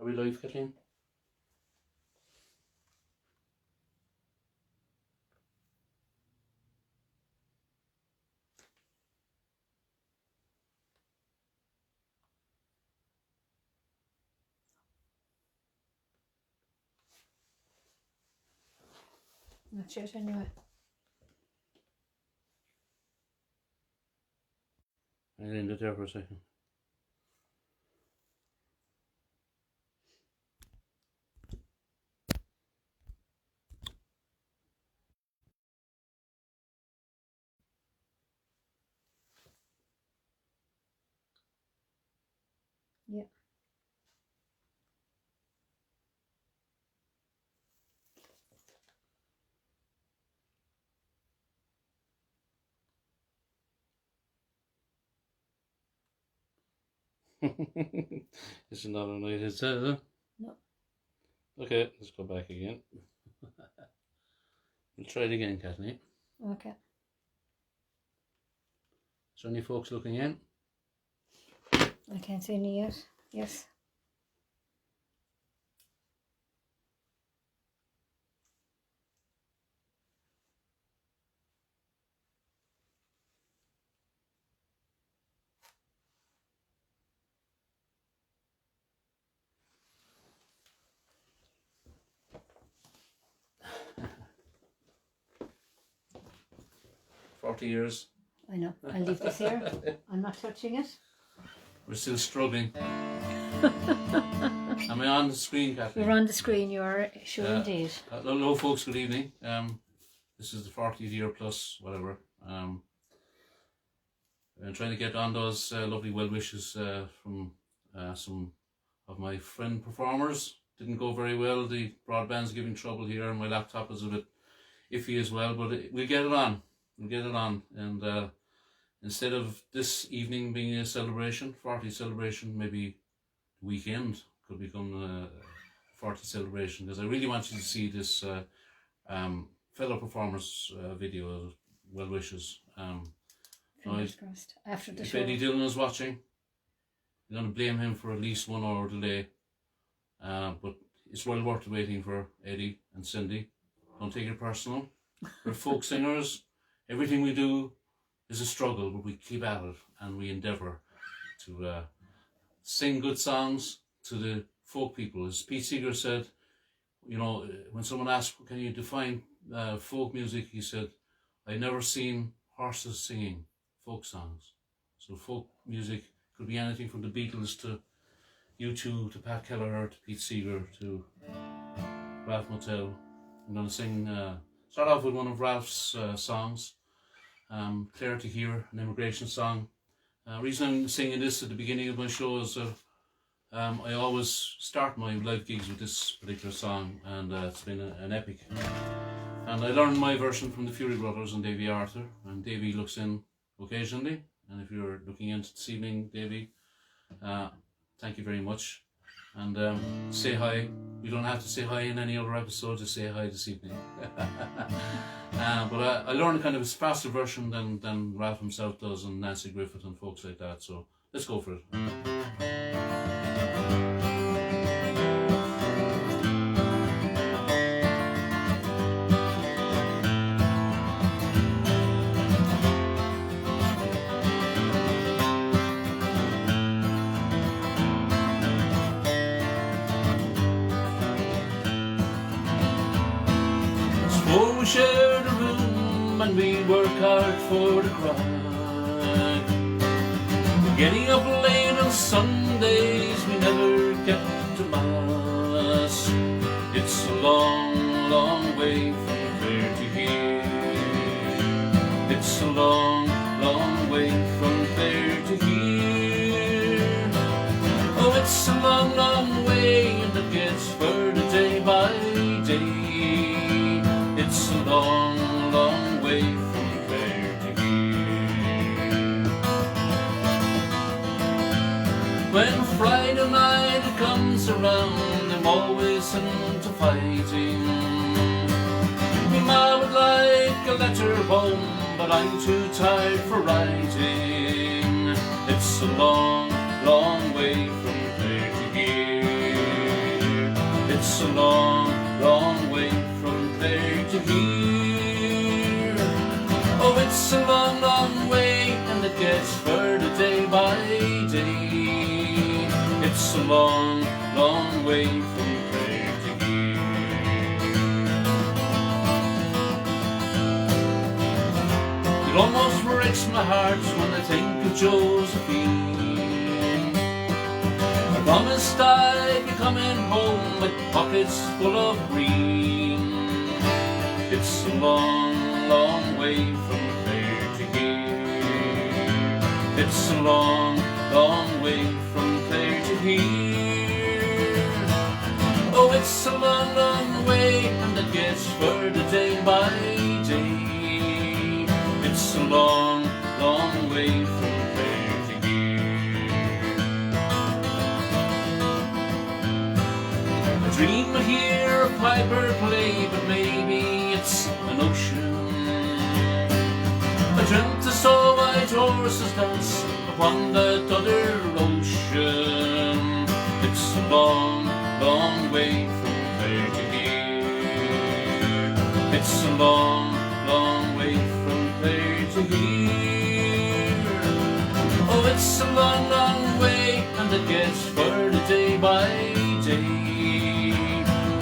we live, Kathleen? Not yet anyway. I ended it there for a second. Yeah. This is not a night, is it? No. Okay, let's go back again. We'll try it again, Kathleen. Okay. Is there any folks looking in? I can't see any yet. Yes. Years. I know. I'll leave this here. I'm not touching it. We're still struggling. Am I on the screen, Kathleen? You're on the screen, you are, sure indeed. Hello folks, good evening. This is the 40th year plus, whatever. I'm trying to get on those lovely well wishes from some of my friend performers. Didn't go very well. The broadband's giving trouble here and my laptop is a bit iffy as well, but we'll get it on. We'll get it on, and instead of this evening being a celebration, 40 celebration, maybe the weekend could become a 40 celebration, because I really want you to see this fellow performers video, well wishes. Fingers crossed. After the if show. Eddie Dillon is watching, I'm going to blame him for at least 1 hour delay, but it's well worth waiting for Eddie and Cindy. Don't take it personal. We're folk singers. Everything we do is a struggle, but we keep at it and we endeavour to sing good songs to the folk people. As Pete Seeger said, you know, when someone asked, can you define folk music, he said, I never seen horses singing folk songs. So folk music could be anything from the Beatles to U2 to Pat Kelleher to Pete Seeger to Ralph Motel. I'm going to sing, start off with one of Ralph's songs. Clare to Hear, an immigration song. Reason I'm singing this at the beginning of my show is that I always start my live gigs with this particular song, and it's been an epic. And I learned my version from the Fury Brothers and Davy Arthur, and Davy looks in occasionally, and if you're looking in this evening, Davy, thank you very much. And say hi. You don't have to say hi in any other episode, just say hi this evening. But I learned kind of a faster version than Ralph himself does, and Nancy Griffith and folks like that, so let's go for it. We shared a room and we work hard for the crowd. Getting up late on Sundays, we never get to Mass. It's a long, long way from Clare to here. It's a long, long way from Clare to here. Oh, it's a long, long way, and it gets further day by day. It's a long, long way from Clare to here. When Friday night comes around, I'm always into fighting. My ma would like a letter home, but I'm too tired for writing. It's a long, long way from Clare to here. it gets further day by day. It's a long, long way from Clare to here. It almost breaks my heart when I think of Josephine. I promised I'd be coming home with pockets full of green. It's a long, long way from Clare to here. It's a long, long way from Clare to here. Oh, it's a long, long way, and it gets further day by day. It's a long, long way from Clare to here. I dream I hear a piper play, but maybe it's an ocean. I dreamt I saw white horses dance upon that other ocean. It's a long, long way from Clare to here. It's a long, long way from Clare to here. Oh, it's a long, long way, and it gets further day by day.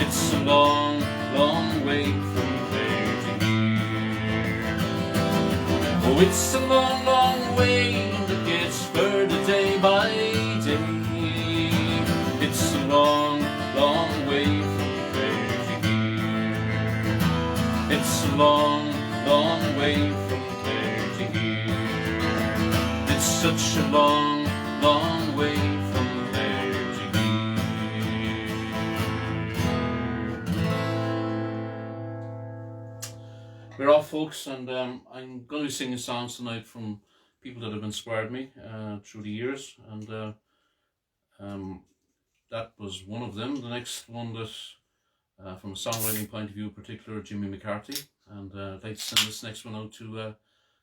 It's a long, long way from Clare to here. Oh, it's a long, long way, and it gets further day by day. It's a long, long way from Clare to here. It's a long, long way from Clare to here. It's such a long, long way from Clare to here. We're off, folks, and I'm going to be singing songs tonight from people that have inspired me through the years, and that was one of them. The next one that, from a songwriting point of view, in particular, Jimmy McCarthy, and I'd like to send this next one out to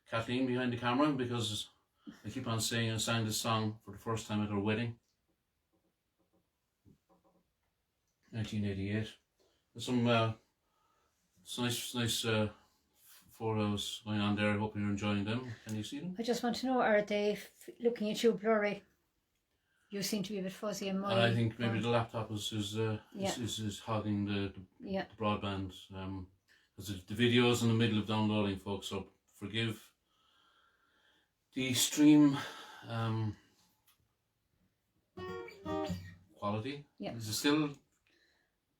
Kathleen behind the camera, because I keep on saying I sang this song for the first time at her wedding, 1988. There's some nice photos going on there. I hope you're enjoying them. Can you see them? I just want to know, are they looking at you blurry? You seem to be a bit fuzzy in mine. I think maybe the laptop is hogging the broadband. Because the video's in the middle of downloading, folks, so forgive the stream quality. Yeah.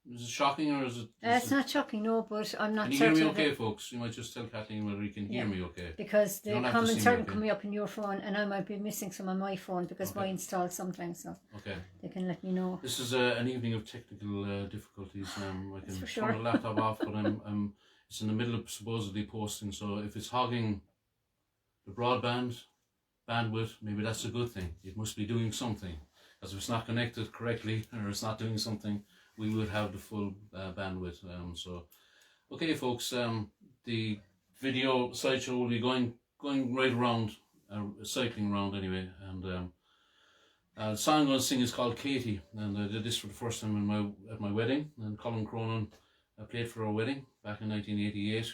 Is it shocking, or is it? It's not shocking, no, but I'm not certain. Can you hear me okay, folks? You might just tell Kathleen whether you can hear me okay. Because the comments aren't coming up in your phone, and I might be missing some on my phone because mine installed sometimes, so they can let me know. This is an evening of technical difficulties. I can sure. turn the laptop off, but it's in the middle of supposedly posting, so if it's hogging the broadband bandwidth, maybe that's a good thing. It must be doing something, because if it's not connected correctly, or it's not doing something, we would have the full bandwidth. So, okay, folks. The video slideshow will be going right around, cycling around anyway. And the song I'm going to sing is called Katie, and I did this for the first time at my wedding. And Colin Cronin played for our wedding back in 1988,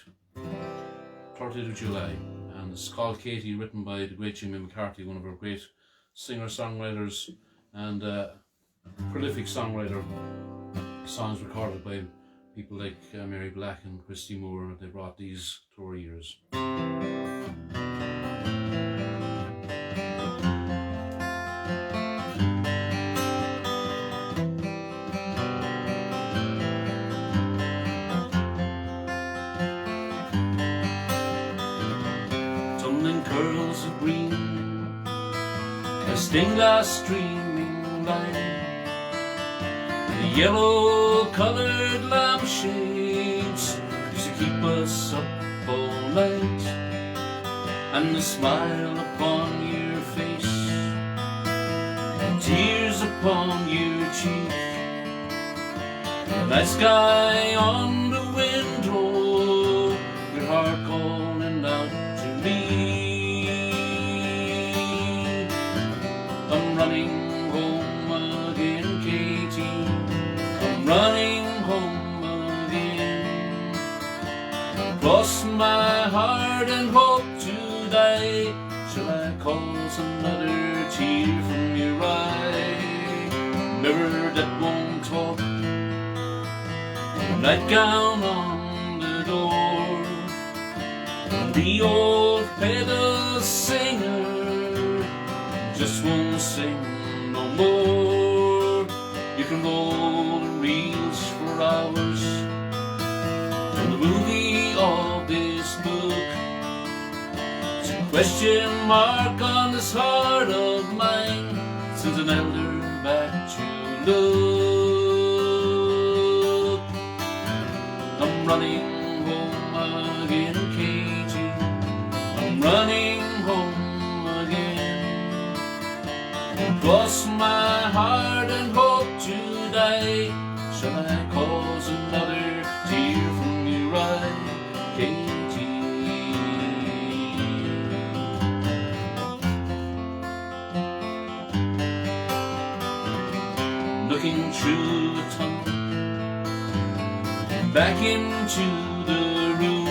30th of July. And it's called Katie, written by the great Jimmy McCarthy, one of our great singer-songwriters and prolific songwriter. Songs recorded by people like Mary Black and Christy Moore. They brought these to our ears. Tumbling curls of green, a stained glass streaming line, the yellow-coloured lampshades used to keep us up all night, and the smile upon your face, and tears upon your cheek, the night sky on the window, your heart calling out to me. I'm running home again, Katie. Running home again. Cross my heart and hope to die. Shall I call cause another tear from your eye. Mirror that won't talk, nightgown on the door, the old pedal singer just won't sing no more. You can roll the reels for hours from the movie of this book. It's a question mark on this heart of mine, since an elder back to look. I'm running home again, Katie. I'm running home again. Cross my heart and hope to die. Shall I cause another tear from your eye, Katie? Looking through the tunnel, back into the room,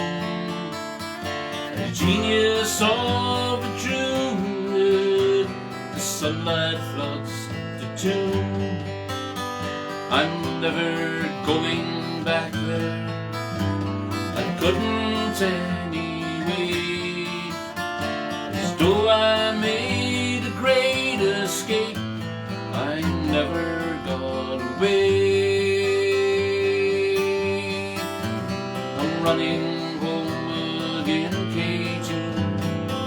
a genius of a June, the sunlight floods the tomb. I'm never going back there, I couldn't anyway, as though I made a great escape, I never got away. I'm running home again, Cajun.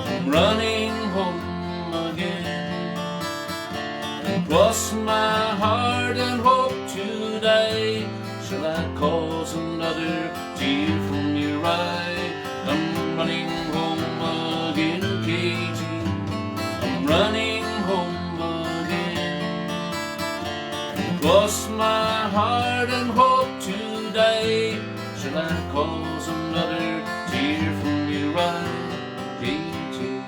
I'm running home again. Cross my heart and hope to die. Shall I cause another tear from your eye? I'm running home again, Cajun. I'm running home again. Cross my heart and hope to die. Shall I cause another tear from your eye, Katie?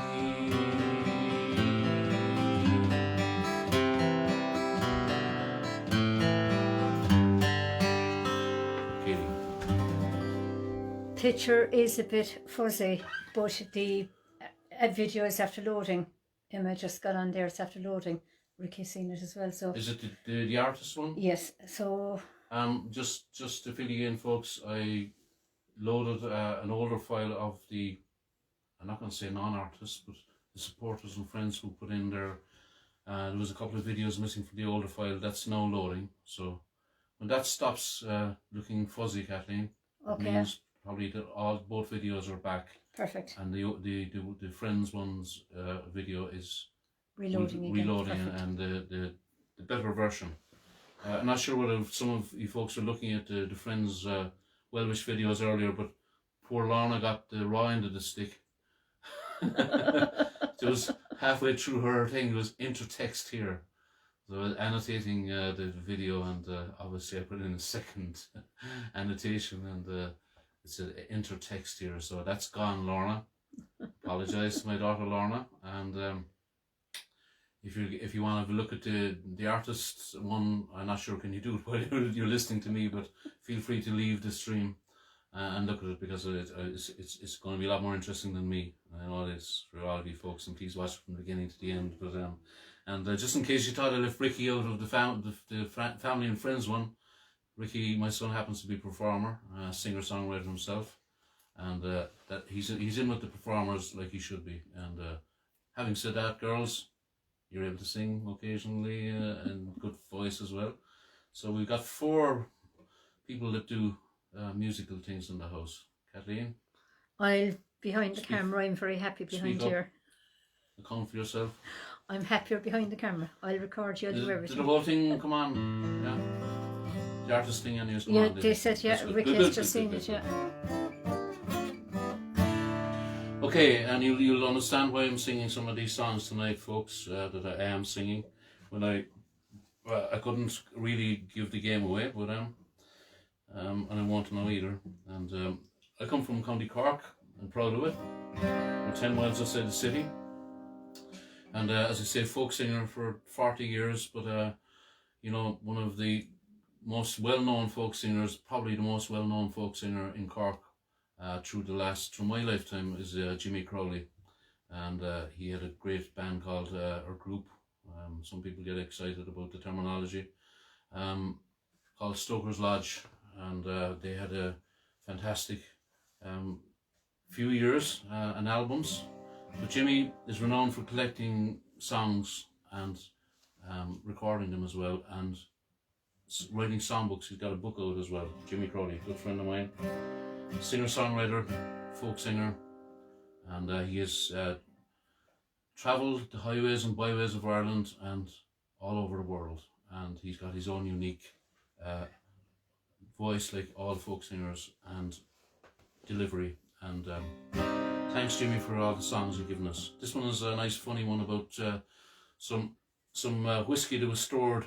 Katie. Picture is a bit fuzzy, but the video is after loading. Emma just got on there, it's after loading. Ricky's seen it as well. So is it the artist one? yes. So just to fill you in, folks, I loaded an older file of the, I'm not going to say non-artists, but the supporters and friends who put in there. There was a couple of videos missing from the older file. That's now loading. So when that stops looking fuzzy, Kathleen, okay, it means probably that both videos are back. Perfect. And the friends one's video is Reloading again. Reloading, Perfect. and the better version. I'm not sure whether some of you folks are looking at the friends well-wish videos earlier, but poor Lorna got the raw end of the stick. It was halfway through her thing, it was intertext here. So I was annotating the video, and obviously I put in a second annotation, and it's an intertext here. So that's gone, Lorna. Apologise to my daughter Lorna. And if you want to have a look at the artist one, I'm not sure can you do it while you're listening to me, but feel free to leave the stream and look at it, because it's going to be a lot more interesting than me. I know it is for all of you folks, and please watch it from the beginning to the end. But and just in case you thought I left Ricky out of the family and friends one, Ricky, my son, happens to be a performer, singer-songwriter himself, and that he's in with the performers like he should be. And having said that, girls, you're able to sing occasionally and good voice as well. So we've got 4 people that do musical things in the house. Kathleen? I'll behind the camera. I'm very happy behind here. Account for yourself. I'm happier behind the camera. I'll record you. I'll do everything. Did the whole thing come on? Yeah. The artist thing anyways. Yeah, they said yeah. Ricky has just seen it. Yeah. Okay, and you'll understand why I'm singing some of these songs tonight, folks, that I am singing. When I couldn't really give the game away, but and I want to know either. And I come from County Cork. I'm proud of it. We're 10 miles outside the city. And as I say, folk singer for 40 years, but you know, one of the most well-known folk singers, probably the most well-known folk singer in Cork through my lifetime is Jimmy Crowley. and he had a great band called, or group, some people get excited about the terminology, called Stoker's Lodge, and they had a fantastic few years and albums. But Jimmy is renowned for collecting songs and recording them as well, and writing songbooks. He's got a book out as well. Jimmy Crowley, good friend of mine, singer-songwriter, folk singer, and he has travelled the highways and byways of Ireland and all over the world, and he's got his own unique voice, like all folk singers, and delivery. And thanks, Jimmy, for all the songs you've given us. This one is a nice funny one about some whiskey that was stored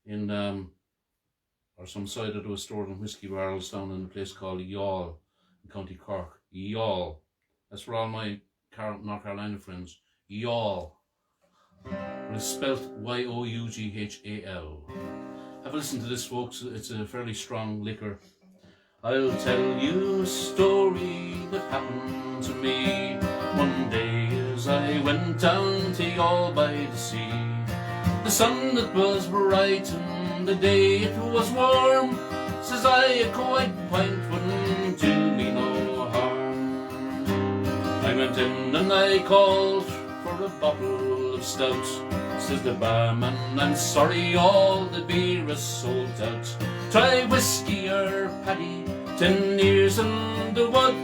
in or some cider that was stored in whiskey barrels down in a place called Youghal in County Cork. Youghal. That's for all my North Carolina friends. Youghal. It's spelt Youghal. Have a listen to this, folks. It's a fairly strong liquor. I'll tell you a story that happened to me one day as I went down to Youghal by the sea. The sun that was bright and the day it was warm, says I a quiet pint wouldn't do me no harm. I went in and I called for a bottle of stout. Says the barman, I'm sorry, all the beer is sold out. Try whiskey or paddy, 10 years in the wood.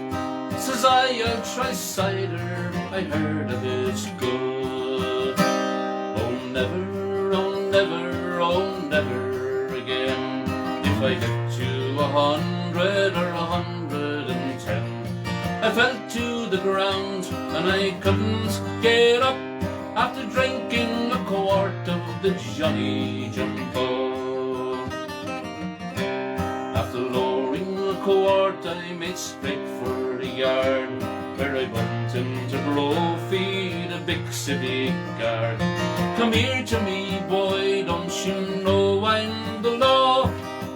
Says I'll try cider, I heard of it's good. Oh never, oh never, oh never again. If I get to 100 or 110, I fell to the ground and I couldn't get up after drinking a quart of the Johnny Jumbo. After lowering a quart, I made straight for the yard, where I bumped into Brophy, the big city guard. Come here to me, boy, don't you know I'm the law?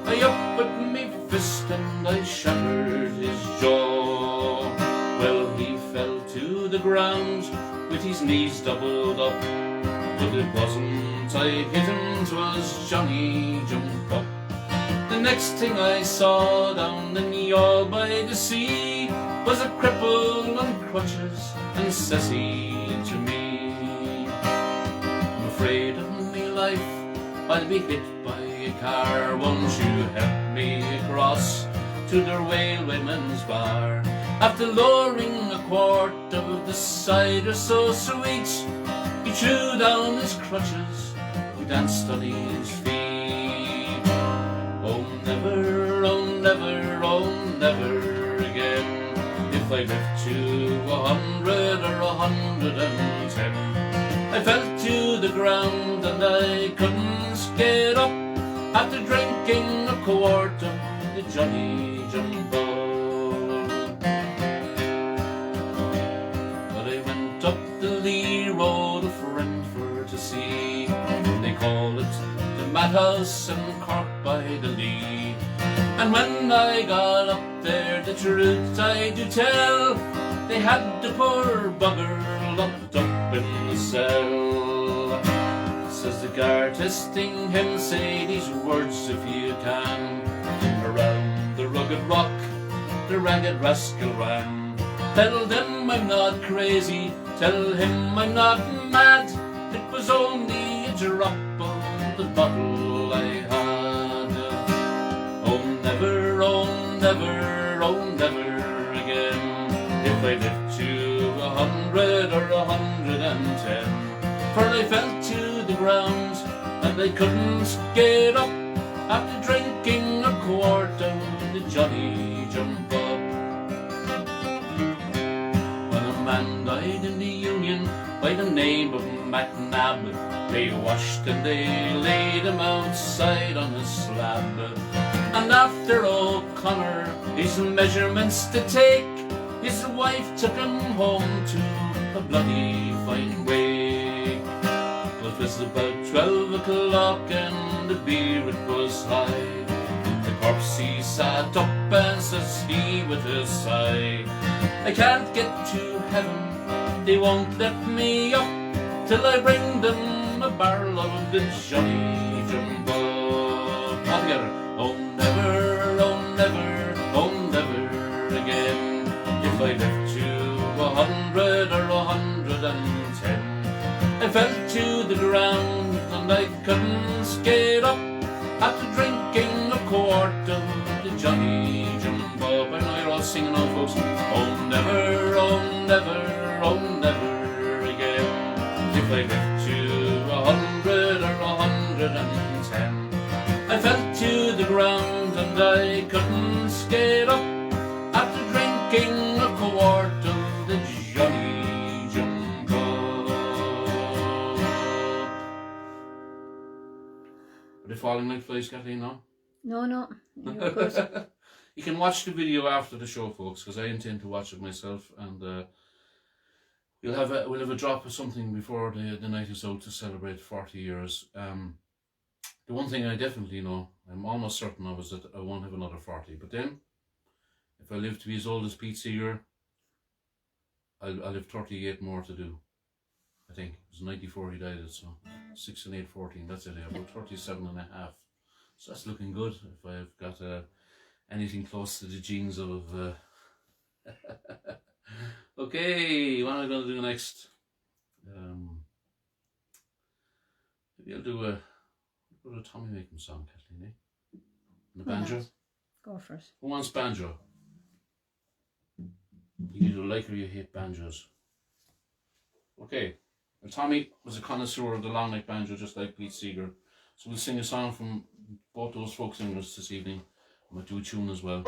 I up with me fist and I shattered his jaw. Well, he fell to the ground with his knees doubled up, but it wasn't I hit him, 'twas Johnny Jump Up. The next thing I saw down in Youghal by the sea was a cripple on crutches, and says he to me, I'm afraid of me life, I'll be hit by a car. Won't you help me across to the railwayman's bar? After lowering a quart of the cider so sweet, he threw down his crutches, he danced on his feet. Oh never, oh never, oh never again. If I live to 100 or 110, I fell to the ground and I couldn't get up after drinking a quart of the Johnny Jumbo. Up the Lee Road of Renfrew to see, they call it the Madhouse in Cork by the Lee. And when I got up there, the truth I do tell, they had the poor bugger locked up in the cell. Says the guard testing him, say these words if you can. Around the rugged rock, the ragged rascal ran. Tell them I'm not crazy, tell him I'm not mad, it was only a drop of the bottle I had. Oh never, oh never, oh never again. If I live to 100 or 110, for I fell to the ground and I couldn't get up after drinking a quart of the Johnny Jump Up. Man died in the Union by the name of McNabb. They washed and they laid him outside on a slab. And after O'Connor his measurements to take, his wife took him home to a bloody fine wake. It was about 12 o'clock and the beer it was high. The corpse he sat up and says he with a sigh, I can't get to heaven they won't let me up till I bring them a barrel of the Johnny Jumbo. All together. Oh never, oh never, oh never again. If I left you 100 or 110, I fell to the ground and I couldn't skate up after drinking a quart of the Johnny Jumbo. I know you're all singing now, folks. Oh never, oh never, oh never again. If I left you 100 or 110, I fell to the ground and I couldn't skate up after drinking a quart of the Johnny Jumbo. Are they falling like flies, Kathleen, now? No, you're good. You can watch the video after the show, folks, because I intend to watch it myself, and we'll have a drop of something before the night is out to celebrate 40 years. The one thing I definitely know, I'm almost certain of, is that I won't have another 40. But then, if I live to be as old as Pete Seeger, I'll have 38 more to do. I think it was 94 he died, so 6 and 8, 14. That's it. About 37 and a half. So that's looking good. If I've got anything close to the genes of. Okay, what am I going to do next? Maybe I'll do a Tommy Makem song, Kathleen, eh? And the banjo? Go for it. Who wants banjo? You either like or you hate banjos. Okay. Well, Tommy was a connoisseur of the long neck banjo, just like Pete Seeger. So we'll sing a song from both those folk singers this evening. I might do a tune as well.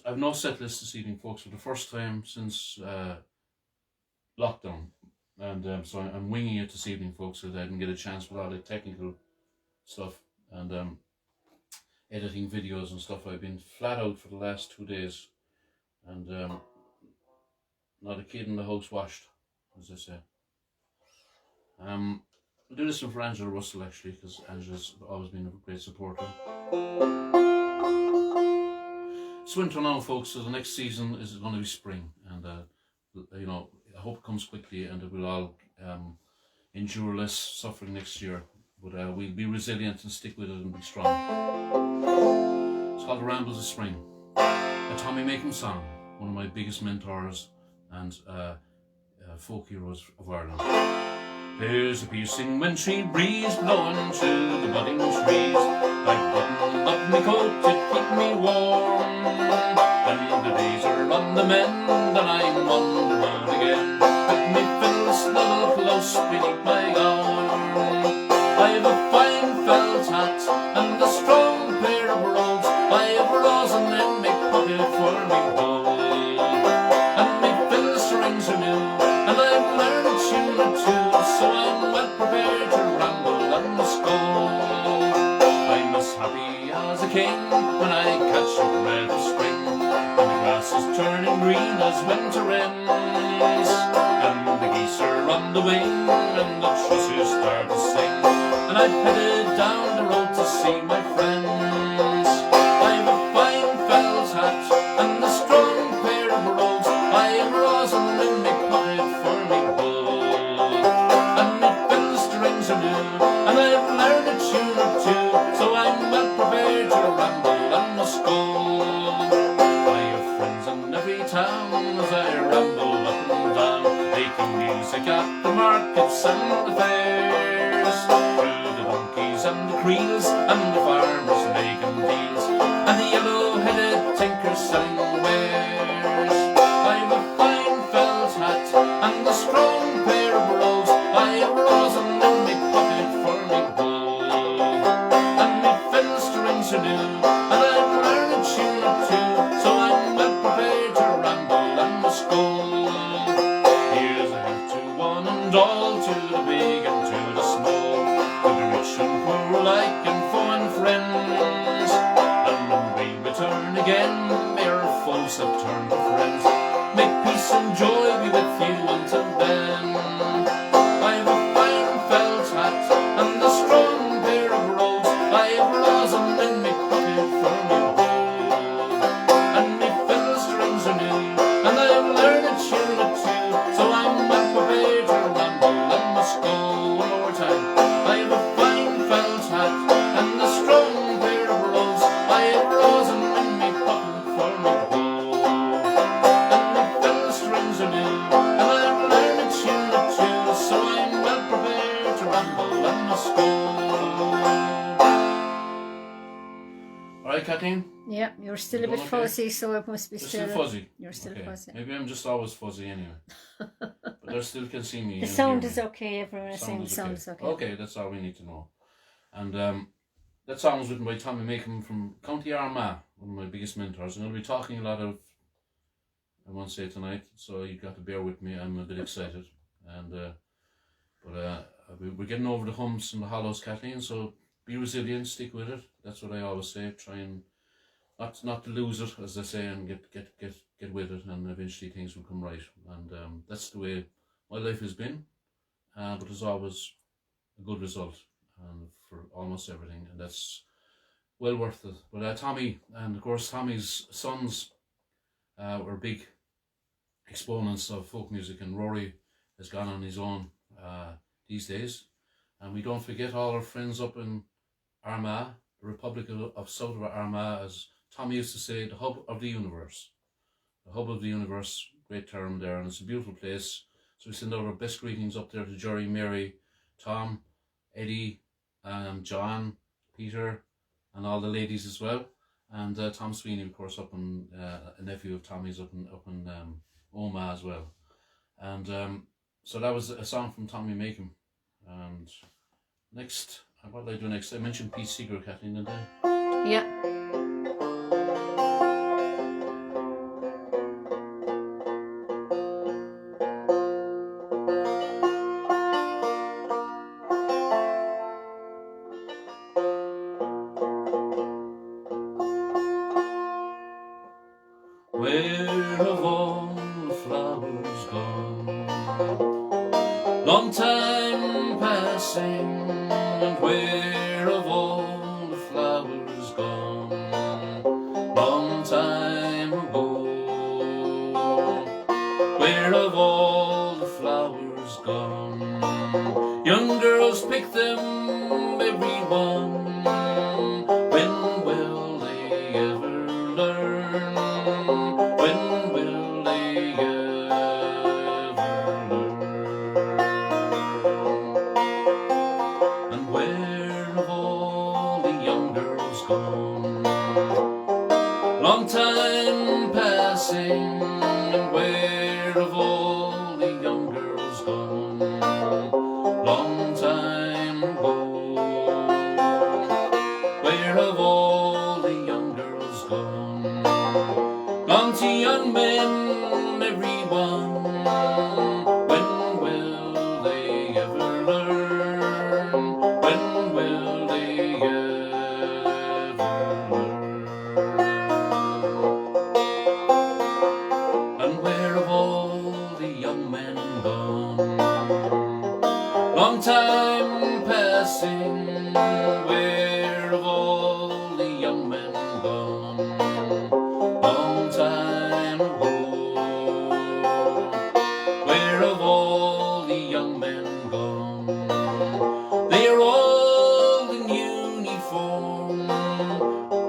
I've no set list this evening, folks, for the first time since lockdown. And so I'm winging it this evening, folks, so that I didn't get a chance with all the technical stuff and editing videos and stuff. I've been flat out for the last 2 days, and not a kid in the house washed, as I say. I'll do this one for Angela Russell, actually, because Angela's always been a great supporter. It's winter now, folks, so the next season is going to be spring, and you know, I hope it comes quickly and that we'll all endure less suffering next year. But we'll be resilient and stick with it and be strong. It's called the Rambles of Spring, a Tommy Makem song, one of my biggest mentors and folk heroes of Ireland. There's a piercing wintry breeze blowing to the budding trees. I've buttoned up my coat to keep me warm. When the days are on the mend and I'm on the road again, with me fiddle snuggle close beneath my arm. I've a fine felt hat and a strong pair of brogues. I've rosin in my pocket for me bow. And my fiddle strings are new, and I've learned a tune or two, so I'm well prepared to ramble and scold. I'm as happy as a king when I catch a breath of spring, and the grass is turning green as winter ends, and the geese are on the wing, and the thrushes start to sing, and I've headed down the road to see my friends. I've a fine felt hat and a strong pair of brogues. I've rosin in my pocket for me bow, and my fiddle strings are new, and I've learned a tune or two, so I'm well prepared to ramble and scold. I have friends in every town as I ramble up and down, making music at the markets and the fairs, through the donkeys and the creels and the farmers making deals, and the yellow-headed tinkers selling wares. I've a fine felt hat and a strong pair of brogues. I've rosin in my pocket for me bow, and my fiddle strings are new, and I've learned a tune or two, so I'm well prepared to ramble and scold. Here's a health to one and all, to the big and to the small, to the rich and poor alike, and foe and friends. And when we return again, may our foes have turned to friends. May peace and joy be with you until then. I've a fine felt hat and a strong pair of brogues. I've rosin in my pocket for me bow, and my fiddle strings are new, Kathleen? Yeah, you're still a You bit doing okay? fuzzy, so it must be They're still. still fuzzy. You're still Okay. fuzzy. Maybe I'm just always fuzzy anyway. But they still can see me. The and sound hear is me. okay. Everyone is saying the sound is okay. Okay, that's all we need to know. And that song was written by Tommy Makem from County Armagh, one of my biggest mentors. I'm going to be talking a lot of, I won't say tonight, so you've got to bear with me. I'm a bit excited. And we're getting over the humps and the hollows, Kathleen, so be resilient, stick with it. That's what I always say. Try and not to lose it, as they say, and get with it, and eventually things will come right. And that's the way my life has been. But there's always a good result for almost everything, and that's well worth it. But Tommy, and of course Tommy's sons were big exponents of folk music, and Rory has gone on his own these days. And we don't forget all our friends up in Armagh, the Republic of South of Armagh, as Tommy used to say, the hub of the universe. The hub of the universe, great term there, and it's a beautiful place. So we send out our best greetings up there to Jerry, Mary, Tom, Eddie, John, Peter, and all the ladies as well. And Tom Sweeney, of course, up in a nephew of Tommy's up in Omagh as well. And so that was a song from Tommy Makem. And next, what did I do next? I mentioned Pete Seeger, Kathleen, didn't I? Yeah. Where have all the flowers gone? Long time passing, and where have all the flowers gone? Long time ago. Where have all the flowers gone? Young girls pick them, every one. When will they ever learn? When will they ever learn? And where have all the young girls gone? Long time passing, and where have all the young girls gone? Long time ago. Where have all the young girls gone? Gone to young men, every one. When will they ever learn? When will they ever learn? And where have all the young men gone? Long time passing, where have all the young men gone? Long time ago. Where have all the young men gone? They are all in uniform.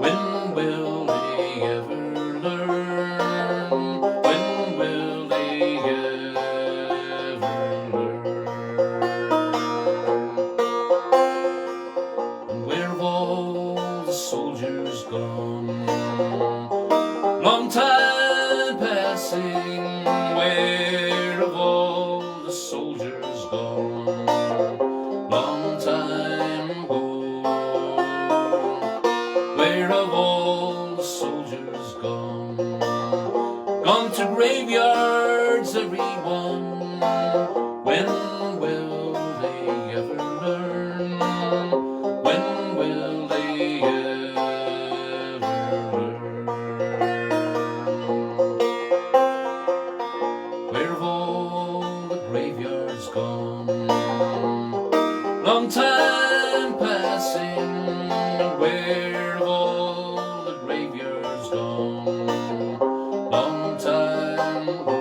When will they ever learn? When will they ever learn? And where have all the soldiers gone? Long time passing, where have all the soldiers gone? Long time ago. Where have all the soldiers gone? Gone to graveyards, every one. When will they ever learn? When will they ever learn? Where have all the graveyards gone? Long time passing, and where have all the graveyards gone? Long time ago.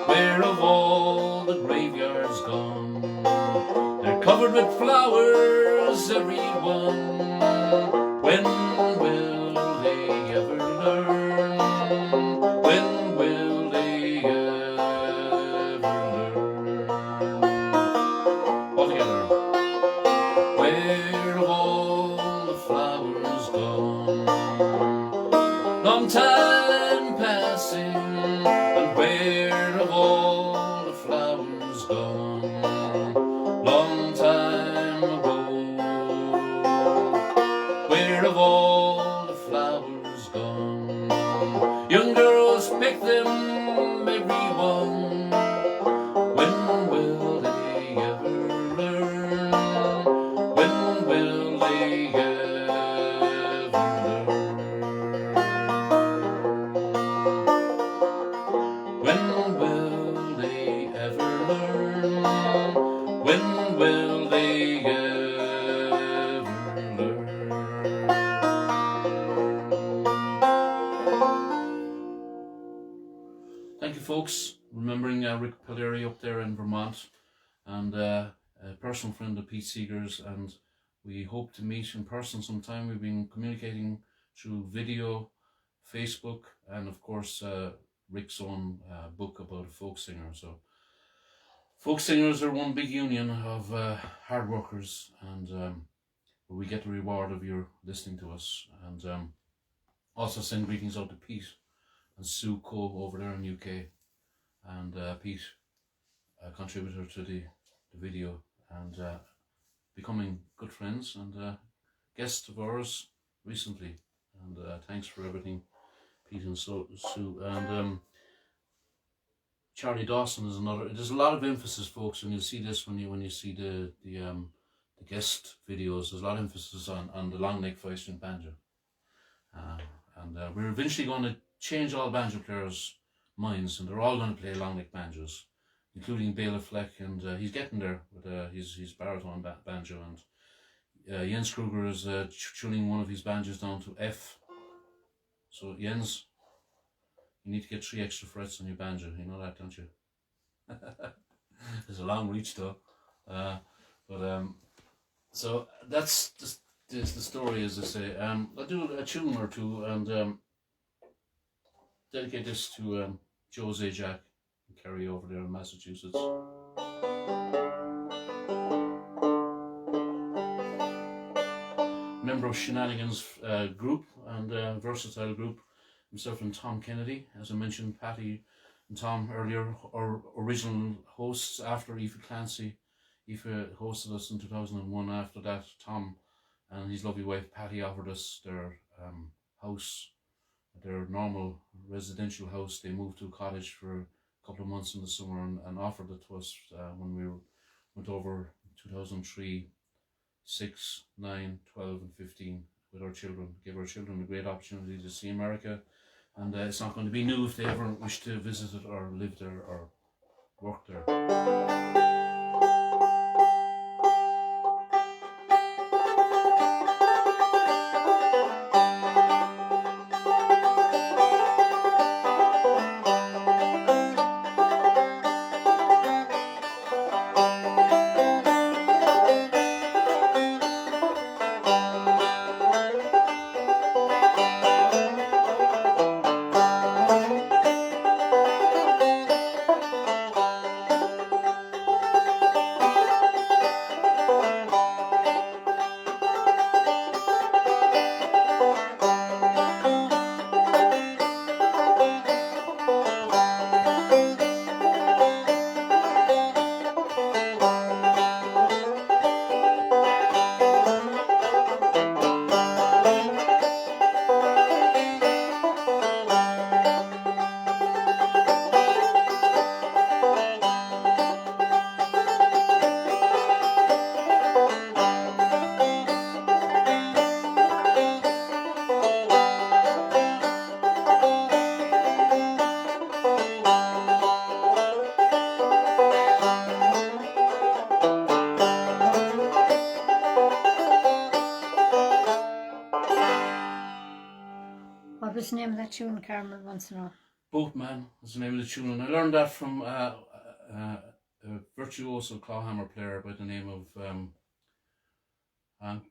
Where have all the graveyards gone? They're covered with flowers, every one. When will they ever learn? When will they ever learn? All together. Where have all the flowers gone, long time ago. Where have all the flowers gone? Young girls pick them, every one. When will they ever learn? When will they ever learn? When will they ever learn? When will they ever learn? Thank you, folks. Remembering Rick Pelleri up there in Vermont, and a personal friend of Pete Seeger's, and we hope to meet in person sometime. We've been communicating through video, Facebook, and of course Rick's own book about a folk singer. So folk singers are one big union of hard workers, and we get the reward of your listening to us. And also send greetings out to Pete and Sue Coe over there in the UK, and Pete, a contributor to the video, and becoming good friends, and guest of ours recently. And thanks for everything, Pete and Sue. And Charlie Dawson is another. There's a lot of emphasis, folks, when you see this, when you see the guest videos. There's a lot of emphasis on the long neck five string banjo, and we're eventually going to change all banjo players' minds, and they're all going to play long neck banjos, including Bela Fleck, and he's getting there with his baritone banjo, and Jens Kruger is tuning one of his banjos down to F. So Jens, you need to get 3 extra frets on your banjo. You know that, don't you? There's a long reach though, so that's just the story, as I say. I'll do a tune or two and dedicate this to Joe Zajac and Kerry over there in Massachusetts. Member of Shenanigans group and versatile group, himself and Tom Kennedy. As I mentioned, Patty and Tom earlier, our original hosts after Aoife Clancy. Aoife hosted us in 2001. After that, Tom and his lovely wife Patty offered us their house, their normal residential house. They moved to a cottage for a couple of months in the summer and offered it to us when we went over 2003, 6, 9, 12 and 15 with our children. Gave our children a great opportunity to see America, and it's not going to be new if they ever wish to visit it or live there or work there. What was the name of that tune, Carmel wants to know? Boatman is the name of the tune, and I learned that from a virtuoso clawhammer player by the name of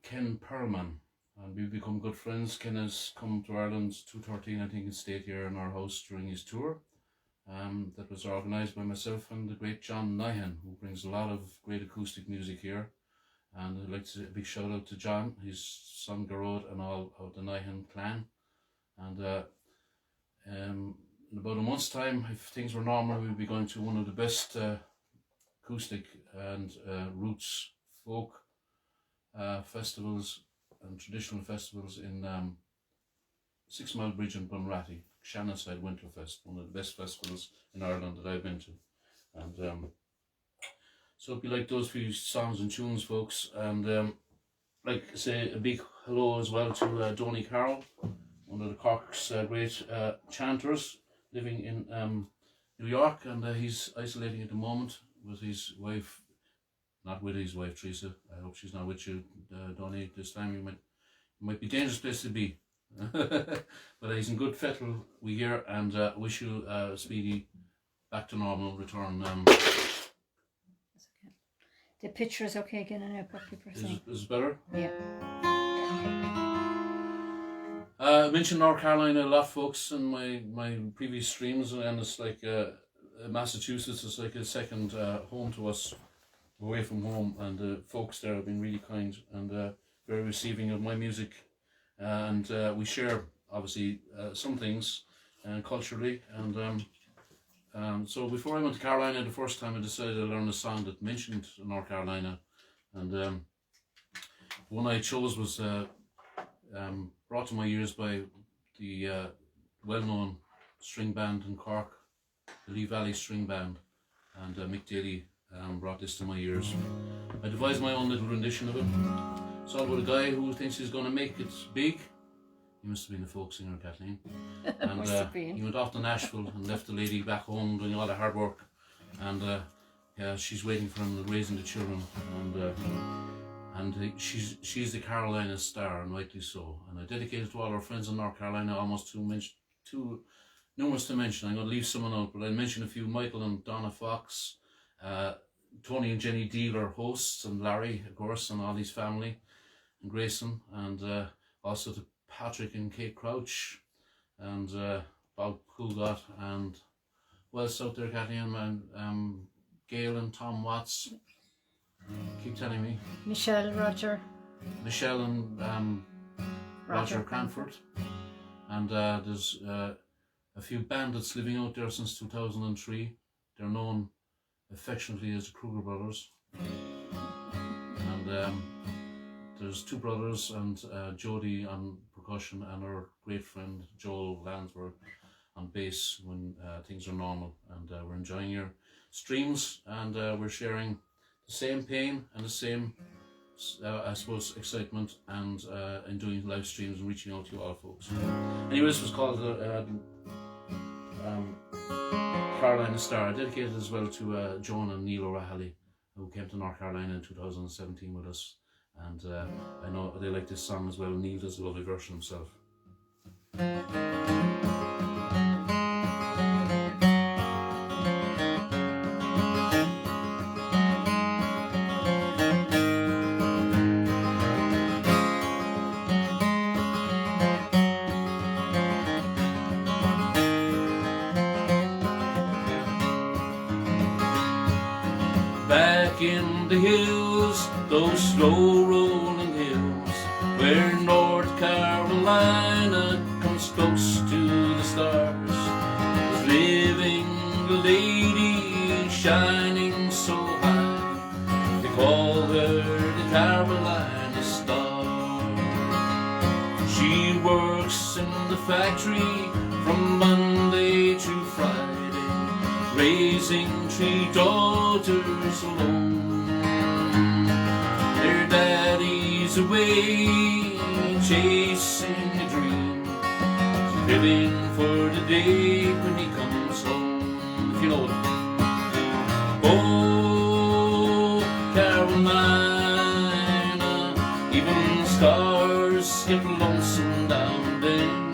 Ken Perlman, and we've become good friends. Ken has come to Ireland 2013, I think, and stayed here in our house during his tour. That was organised by myself and the great John Nyhan, who brings a lot of great acoustic music here. And I'd like to say a big shout out to John, his son Garrod, and all of the Nyhan clan. And in about a month's time, if things were normal, we'd be going to one of the best acoustic and roots folk festivals and traditional festivals in 6 Mile Bridge in Bunratty, Shannonside Winterfest, one of the best festivals in Ireland that I've been to. And so if you like those few songs and tunes, folks, and like to say a big hello as well to Donny Carroll, one of the Cork's great chanters, living in New York, and he's isolating at the moment with his wife, not with his wife Teresa. I hope she's not with you, Donny, this time. You might be a dangerous place to be. But he's in good fettle we hear, and wish you a speedy back to normal return. That's okay. The picture is okay again, and I've got people saying. Is it better? Yeah. I mentioned North Carolina a lot, folks, in my previous streams, and it's like Massachusetts is like a second home to us, away from home, and the folks there have been really kind and very receiving of my music, and we share obviously some things culturally, and so before I went to Carolina the first time, I decided to learn a song that mentioned North Carolina, and the one I chose was brought to my ears by the well-known string band in Cork, the Lee Valley String Band, and Mick Daly brought this to my ears. I devised my own little rendition of it. It's all about a guy who thinks he's going to make it big. He must have been a folk singer, Kathleen. And he went off to Nashville and left the lady back home doing all the hard work. And yeah, she's waiting for him raising the children. And she's the Carolina star, and rightly so. And I dedicate it to all our friends in North Carolina, almost too numerous to mention. I'm going to leave someone out, but I'll mention a few: Michael and Donna Fox, Tony and Jenny Deal, hosts, and Larry, of course, and all his family, and Grayson, and also to Patrick and Kate Crouch, and Bob Coolgott, and Wes out there, Kathy, and Gail and Tom Watts. Keep telling me. Michelle and Roger Cranford. And there's a few bandits living out there since 2003. They're known affectionately as the Kruger Brothers. And there's two brothers and Jody on percussion, and our great friend Joel Lansworth on bass when things are normal. And we're enjoying your streams, and we're sharing the same pain and the same, I suppose, excitement, and in doing live streams and reaching out to you all, folks. Anyway, this was called Carolina Star, dedicated as well to Joan and Neil O'Reilly, who came to North Carolina in 2017 with us, and I know they like this song as well. Neil does a lovely version himself. Back in the hills, those slow rolling hills, where North Carolina comes close to the stars, was living the lady shining so high. They call her the Carolina Star. She works in the factory from Monday to Friday, raising 3 daughters alone. Their daddy's away chasing a dream, living for the day when he comes home. If you know it. Oh, Carolina, even stars get lonesome down there.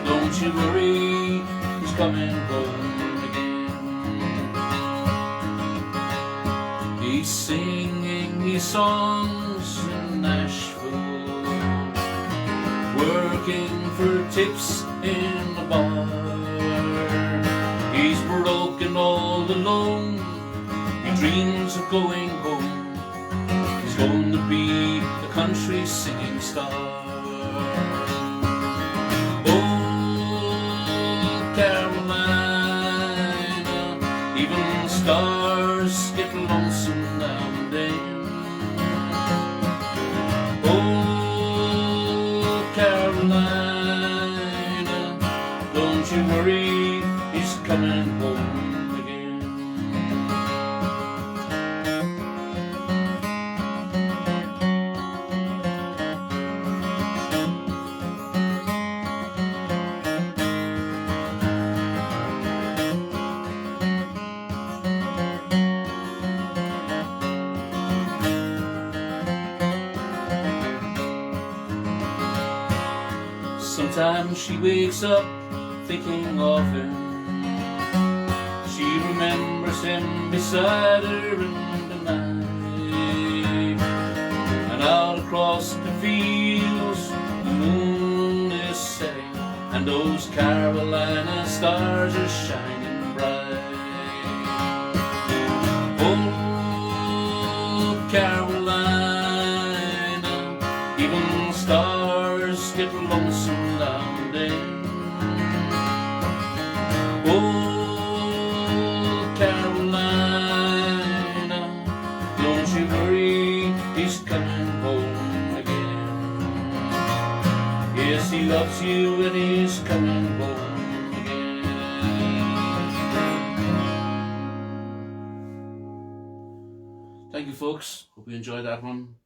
Don't you worry, he's coming home again. He's singing his songs in Nashville, working for tips in the bar. He's broken all alone, he dreams of going home. He's going to be a country singing star. Oh, you worry, he's coming home again. Sometimes she wakes up thinking of him. She remembers him beside her in the night. And out across the fields the moon is setting, and those Carolina stars are shining bright. Oh, Carolina, even stars get lonesome now and then. Oh, Carolina, don't you worry, he's coming home again. Yes, he loves you and he's coming home again. Thank you, folks. Hope you enjoyed that one.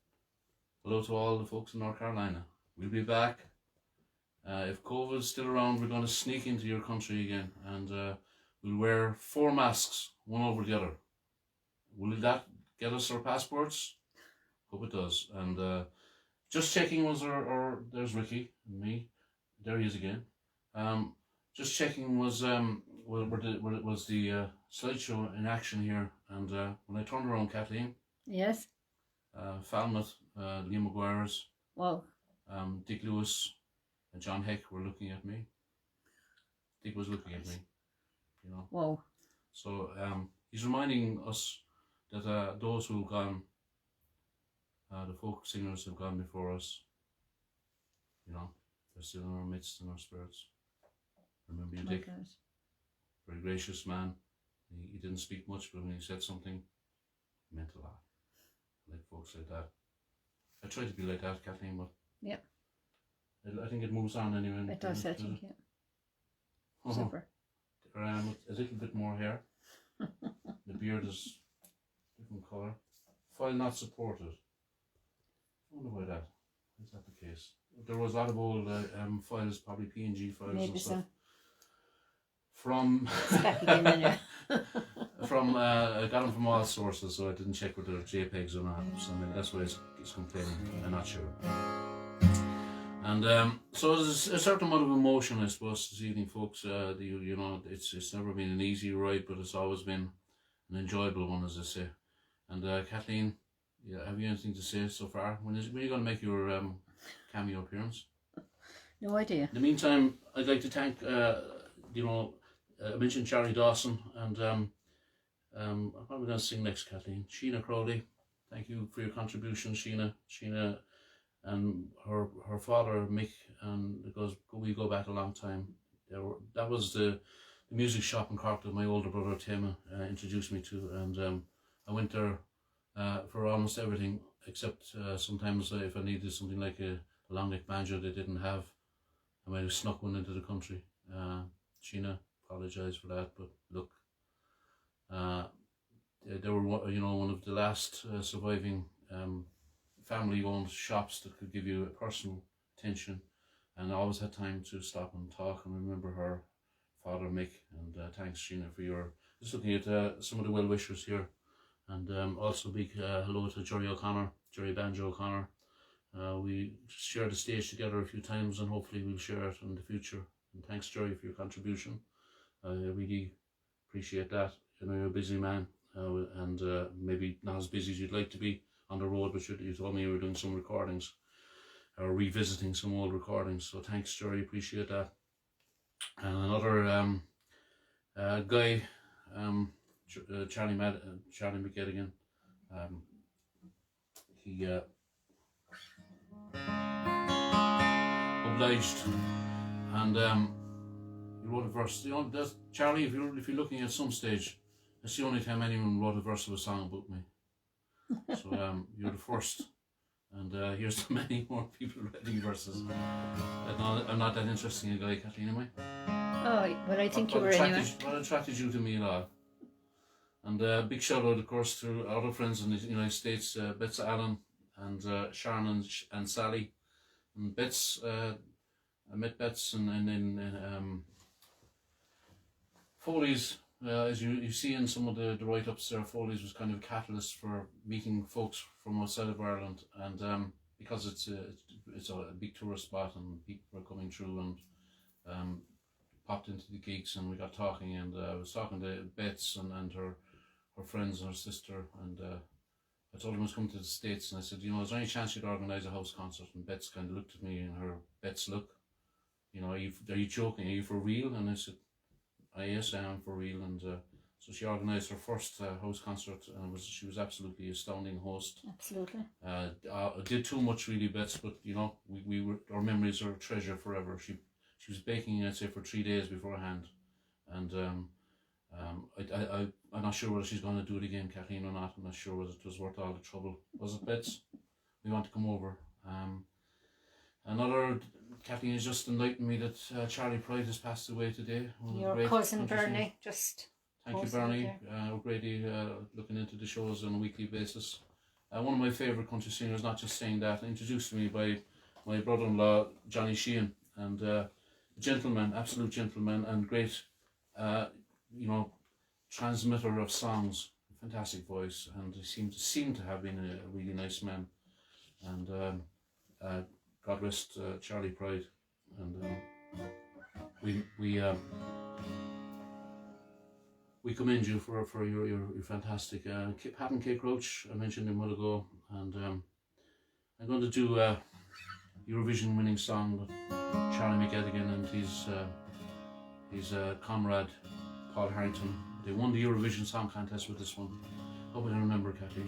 Hello to all the folks in North Carolina. We'll be back. If COVID's still around, we're going to sneak into your country again, and we'll wear 4 masks, one over the other. Will that get us our passports? Hope it does. And just checking, there's Ricky and me. There he is again. Just checking, was the slideshow in action here? And when I turned around, Kathleen. Yes. Falmouth, Liam Maguire's. Wow. Dick Lewis and John Heck were looking at me. Dick was looking at me, you know. Wow. So he's reminding us that those who've gone, the folk singers who've gone before us, you know, they're still in our midst, in our spirits. Remember you, Dick? God. Very gracious man. He didn't speak much, but when he said something, he meant a lot. I like folks like that. I try to be like that, Kathleen, but yeah, I think it moves on anyway. it does, I think, yeah. Oh, Super. there I am with a little bit more hair. The beard is different colour. File not supported. I wonder why that. Is that the case? There was a lot of old files, probably PNG files Maybe and stuff. so. From It's back again anyway. from I got them from all sources, so I didn't check whether they're JPEGs or not. So maybe that's why it's complaining. I'm not sure. And so there's a certain amount of emotion, I suppose, this evening, folks. You know, it's never been an easy ride, but it's always been an enjoyable one, as I say. And Kathleen, yeah, have you anything to say so far? When are you going to make your cameo appearance? No idea. In the meantime, I'd like to thank, you know, I mentioned Charlie Dawson, and I'm probably going to sing next, Kathleen. Sheena Crowley, thank you for your contribution, Sheena. Sheena and her father, Mick, and we go back a long time. That was the music shop in Cork that my older brother Tim introduced me to, and I went there for almost everything, except sometimes if I needed something like a long neck banjo they didn't have, I might have snuck one into the country. Sheena, apologise for that, but look, they were, you know, one of the last surviving family-owned shops that could give you a personal attention, and I always had time to stop and talk and remember her father Mick. And thanks, Sheena, for your just looking at some of the well-wishers here, and also big hello to Jerry Banjo O'Connor. We shared the stage together a few times, and hopefully we'll share it in the future. And thanks, Jerry, for your contribution. I really appreciate that. You know, you're a busy man, and maybe not as busy as you'd like to be on the road, but you told me you were doing some recordings, or revisiting some old recordings. So thanks, Jerry, appreciate that. And another guy, Charlie McGettigan, he obliged, and he wrote a verse. You know, that's, Charlie, if you're looking at some stage, that's the only time anyone wrote a verse of a song about me. So you're the first, and here's to many more people writing verses. I'm not that interesting a guy, Kathleen, am I? Oh, well, I think you were anyway. What attracted you to me and all? And big shout out, of course, to our other friends in the United States, Bets Allen and Sharon and Sally. And Bets, I met Bets in Foley's. As you see in some of the write-ups there, Foley's was kind of a catalyst for meeting folks from outside of Ireland, and because it's a big tourist spot and people are coming through, and popped into the gigs and we got talking, and I was talking to Bets and her friends and her sister, and I told them I was coming to the States, and I said, is there any chance you'd organise a house concert? And Bets kind of looked at me and her Bets look, are you joking? Are you for real? And I said, yes, I am for real. And so she organised her first house concert, and she was absolutely astounding host. Absolutely. I did too much really, Bets, but we were, our memories are a treasure forever. She was baking, I'd say, for 3 days beforehand, and I'm not sure whether she's going to do it again, Kathleen, or not. I'm not sure whether it was worth all the trouble. Was it, Bets? We want to come over. Another, Kathleen has just enlightened me that Charlie Pride has passed away today. Your cousin Bernie, just... Thank you, Bernie. O'Grady, looking into the shows on a weekly basis. One of my favourite country singers, not just saying that, introduced to me by my brother-in-law, Johnny Sheehan, and a gentleman, absolute gentleman, and great, transmitter of songs. Fantastic voice, and he seemed to have been a really nice man. And God rest Charlie Pride. And we commend you for your fantastic Pat and Kate Roach. I mentioned him a while ago, and I'm going to do a Eurovision winning song with Charlie McEdigan and his comrade Paul Harrington. They won the Eurovision Song Contest with this one. Hope I can remember, Kathy.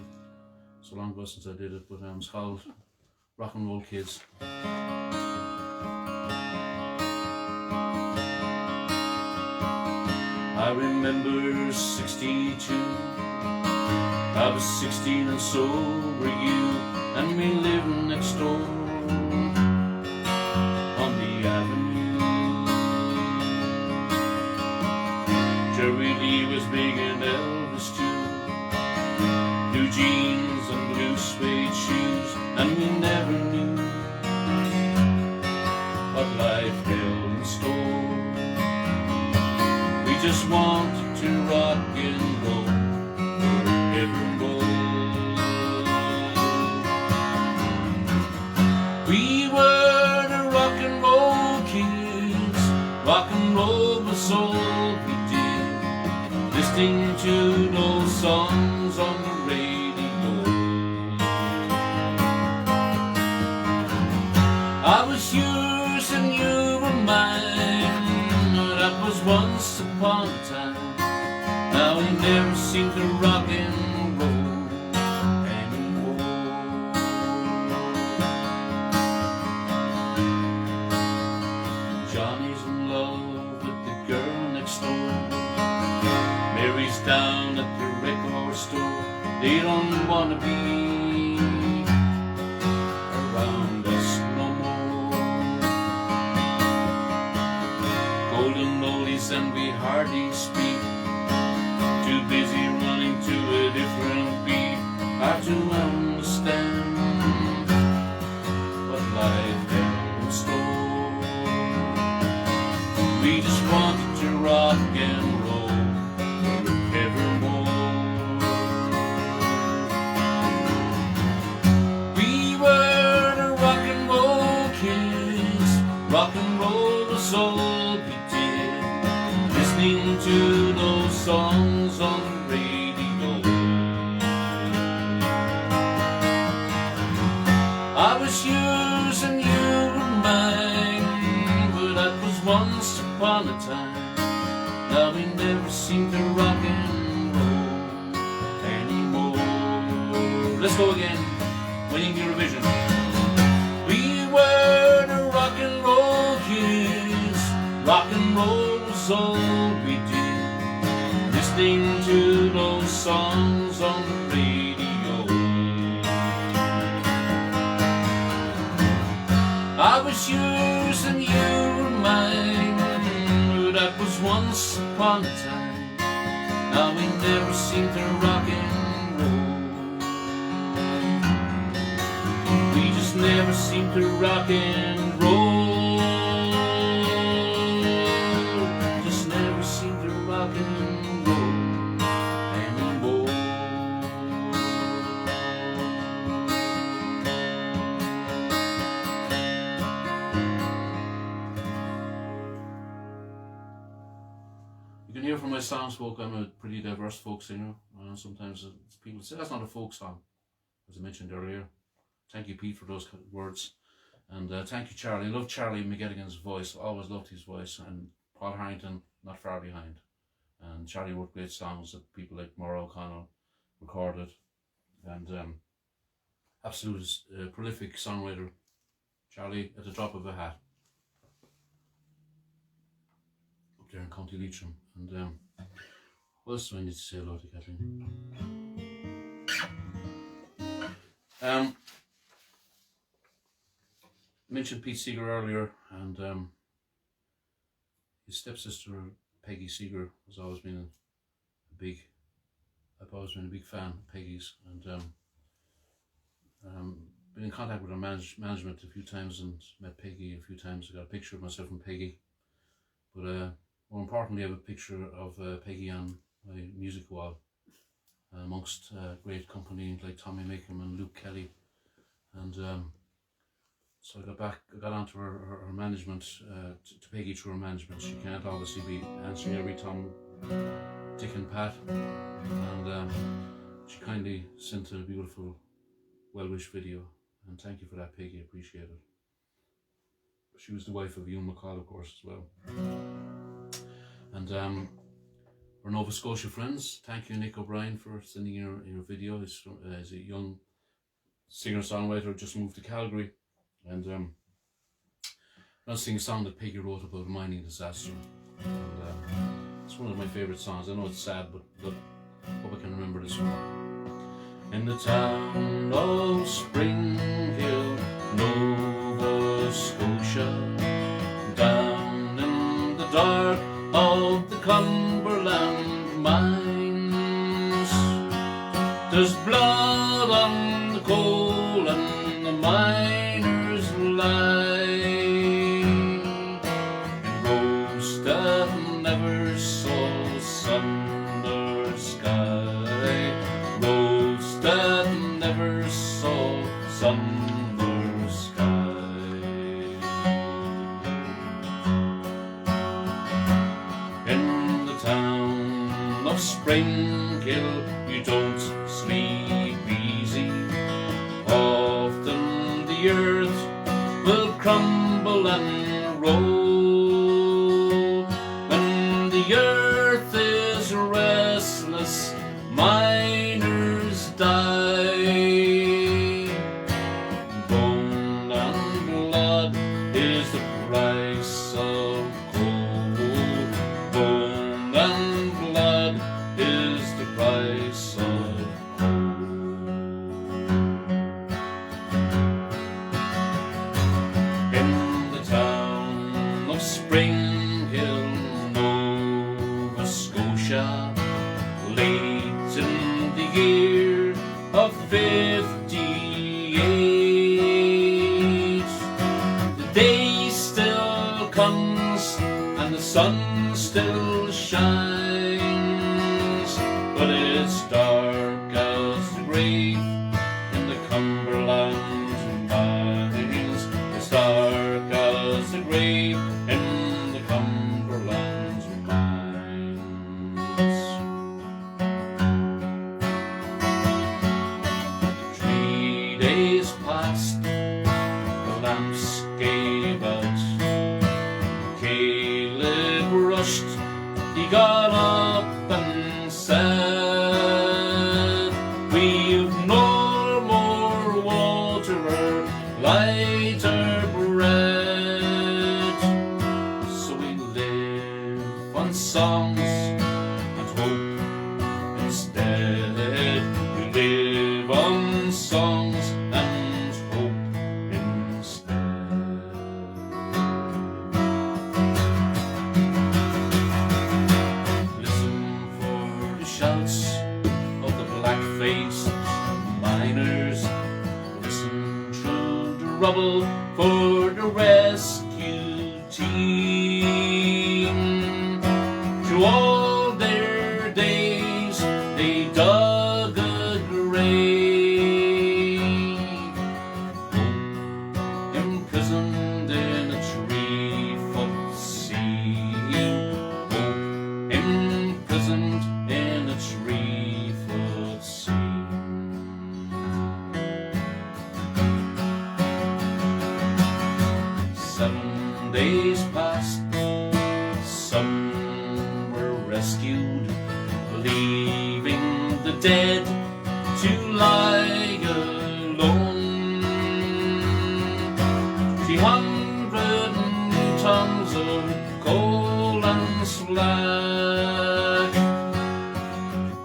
So long ago since I did it, but it's called Rock and Roll Kids. I remember 62. I was 16 and so were you, and we lived next door on the avenue. Jerry Lee was big and Elvis too. Blue jeans and blue suede shoes, and we never knew what life held in store. We just wanted to rock and roll forevermore. We were the rock and roll kids. Rock and roll was all we did, listening to those songs on the radio. I was yours and you were mine. That was once upon a time. Now we never seem to rock and roll anymore. Johnny's in love with the girl next door. Mary's down at the record store. They don't want to be around us no more. Golden oldies and we hardly speak. Too busy running to a different beat. Hard to understand what life held in store. We just wanted to rock and roll forevermore. We were the rock and roll kids. Rock and roll was all we did, listening to those songs on the radio. I was yours and you were mine, but that was once upon a time. Now we never seem to rock and roll anymore. Let's go again, winning Eurovision. We were the rock and roll kids. Rock and roll was all we did, listening to those songs on the radio. I was yours and you were mine, but that once upon a time. Now we never seem to rock and roll. We just never seem to rock and roll. Just never seem to rock and roll anymore. You can hear from my songs, folk, I'm a pretty diverse folk singer. Sometimes people say that's not a folk song, as I mentioned earlier. Thank you, Pete, for those words. And thank you, Charlie. I love Charlie McGettigan's voice. Always loved his voice. And Paul Harrington, not far behind. And Charlie wrote great songs that people like Maura O'Connell recorded. And absolute prolific songwriter. Charlie at the drop of a hat. Up there in County Leitrim. And what else do I need to say hello to Kathleen? Mentioned Pete Seeger earlier, and his stepsister Peggy Seeger has always been I've always been a big fan of Peggy's, and been in contact with her management a few times and met Peggy a few times. I got a picture of myself and Peggy, but more importantly, I have a picture of Peggy on my music wall, amongst great company like Tommy Macomb and Luke Kelly, and so I got onto her management, to Peggy through her management. She can't obviously be answering every Tom, Dick and Pat, and she kindly sent a beautiful well-wish video, and thank you for that, Peggy, I appreciate it. She was the wife of Ewan McCall, of course, as well. And our Nova Scotia friends, thank you, Nick O'Brien, for sending your video. He's a young singer-songwriter, just moved to Calgary. And I'll sing a song that Peggy wrote about a mining disaster. And it's one of my favourite songs. I know it's sad, but look, hope I can remember this one. In the town of Springhill, Nova Scotia, down in the dark of the Cumberland mines, there's blood on the coal and the miners lie in roads that never saw sun or sky, roads that never saw sun or sky. In the town of Springhill, you don't sleep easy. Often the earth will crumble and roll. When the earth is restless, miners die. Bone and blood is the price of coal. Bone and blood is the price of Springhill, Nova Scotia, late in the year of 58. The day still comes and the sun still shines, but it's dark as the grave in the Cumberland mines. It's dark as the grave in the Cumberland mines. 3 days passed, the lamps gave out. Caleb rushed, he got up and said, we've no more water or light or bread, so we live on songs and hope instead. We live on songs and hope instead. rubble for the rescue team. Through all their days they dug a grave, imprisoned in a 3-foot seam. Imprisoned in a 3-foot seam. 7 days passed, some were rescued, leaving the dead to lie alone. 300 tons of coal and slag,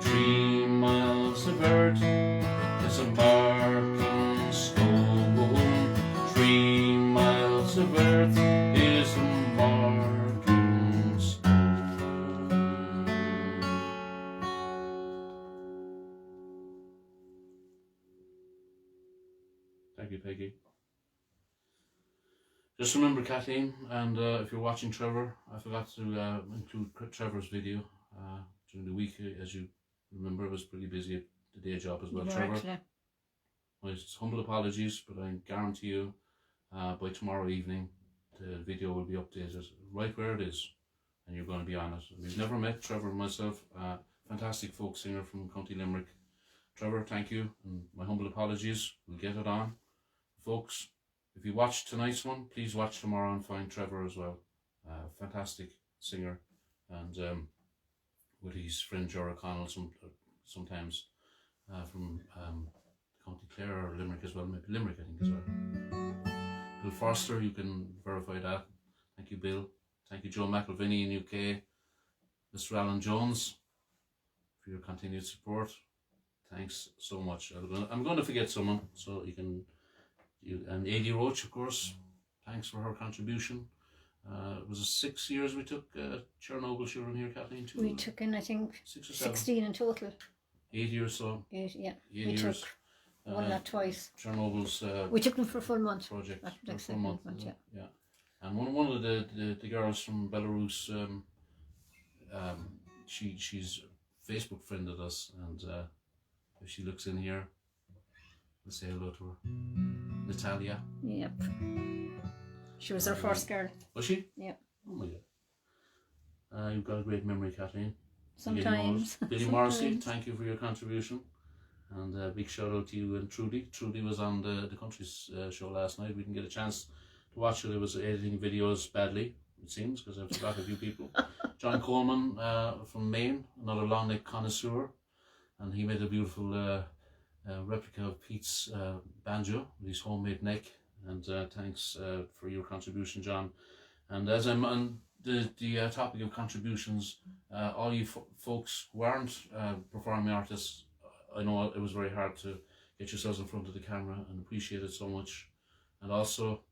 3 miles of earth is a marking stone. 3 miles of earth is a marking stone. Thank you, Peggy. Just remember, Kathleen, and if you're watching Trevor, I forgot to include Trevor's video during the week. As you remember, I was pretty busy at the day job as well. You were Trevor, actually. my humble apologies, but I guarantee you by tomorrow evening the video will be updated right where it is, and you're going to be on it. We've never met Trevor and myself, fantastic folk singer from County Limerick. Trevor, thank you, and my humble apologies. We'll get it on. Folks, if you watch tonight's one, please watch tomorrow and find Trevor as well. Fantastic singer, and with his friend Jora Connell sometimes from County Clare or Limerick as well, maybe Limerick I think as well. Bill Forster, you can verify that. Thank you, Bill. Thank you, Joe McElvinney in UK. Mr. Alan Jones, for your continued support. Thanks so much. I'm going to forget someone, so you can. And Adi Roach, of course. Thanks for her contribution. Was it 6 years we took Chernobyl children here, Kathleen? We took in, I think, 6 or 7. 16 in total. 8 years, so. 8, yeah. 8 we years. took one, not twice. Chernobyl's We took them for a full month. project. After For a the full month, yeah. yeah. And one of the girls from Belarus, she's Facebook friended us, and if she looks in here, we'll say hello to her. Natalia. Yep. She was our first girl. Was she? Yep. Oh my God. You've got a great memory, Kathleen. Sometimes. Billy Morrissey, thank you for your contribution. And a big shout out to you and Trudy. Trudy was on the Country's show last night. We didn't get a chance to watch it. I was editing videos badly, it seems, because I forgot a few people. John Coleman from Maine, another long neck connoisseur. And he made a beautiful replica of Pete's banjo with his homemade neck. And thanks for your contribution, John. And as I'm on the topic of contributions, all you folks who aren't performing artists, I know it was very hard to get yourselves in front of the camera, and appreciate it so much. And also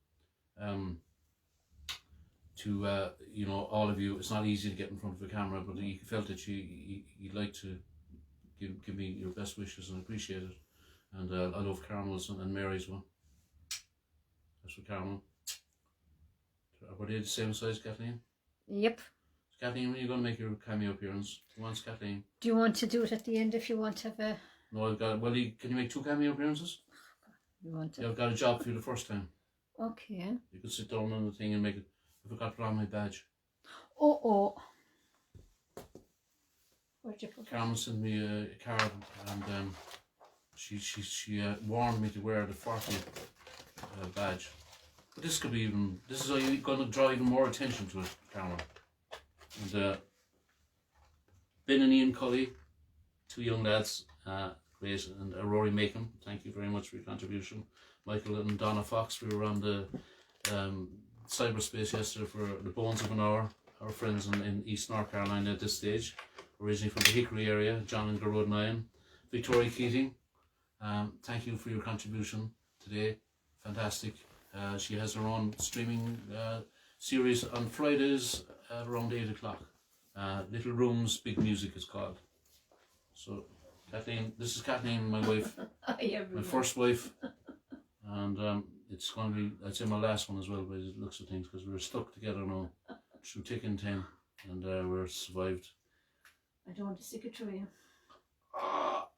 to you know, all of you, it's not easy to get in front of a camera, but you felt that you'd like to give me your best wishes, and appreciate it. And I love Carmel's and Mary's one. That's for Carmel. Were they the same size, Kathleen? Yep. Kathleen, when are you going to make your cameo appearance? Who wants Kathleen? Do you want to do it at the end if you want to have a... No, I've got... Well, can you make 2 cameo appearances? You want to... Yeah, I've got a job for you the first time. Okay. You could sit down on the thing and make it... I forgot to put on my badge. Oh. Where'd you put it? Carmen sent me a card, and she warned me to wear the 40th badge. But this could be even... This is going to draw even more attention to it, Carmen. And Ben and Ian Cully, 2 young lads, great, and Rory Macon, thank you very much for your contribution. Michael and Donna Fox, we were on the cyberspace yesterday for the Bones of an Hour, our friends in East North Carolina at this stage, originally from the Hickory area, John and Gerard Nyan. Victoria Keating, thank you for your contribution today, fantastic. She has her own streaming series on Fridays at around 8 o'clock. Little Rooms, Big Music is called. So, Kathleen, this is Kathleen, my wife, my first wife, and it's going to be, I'd say, my last one as well, by the looks of things, because we were stuck together now through thick and thin, and we're survived. I don't want to stick it through you. Ah,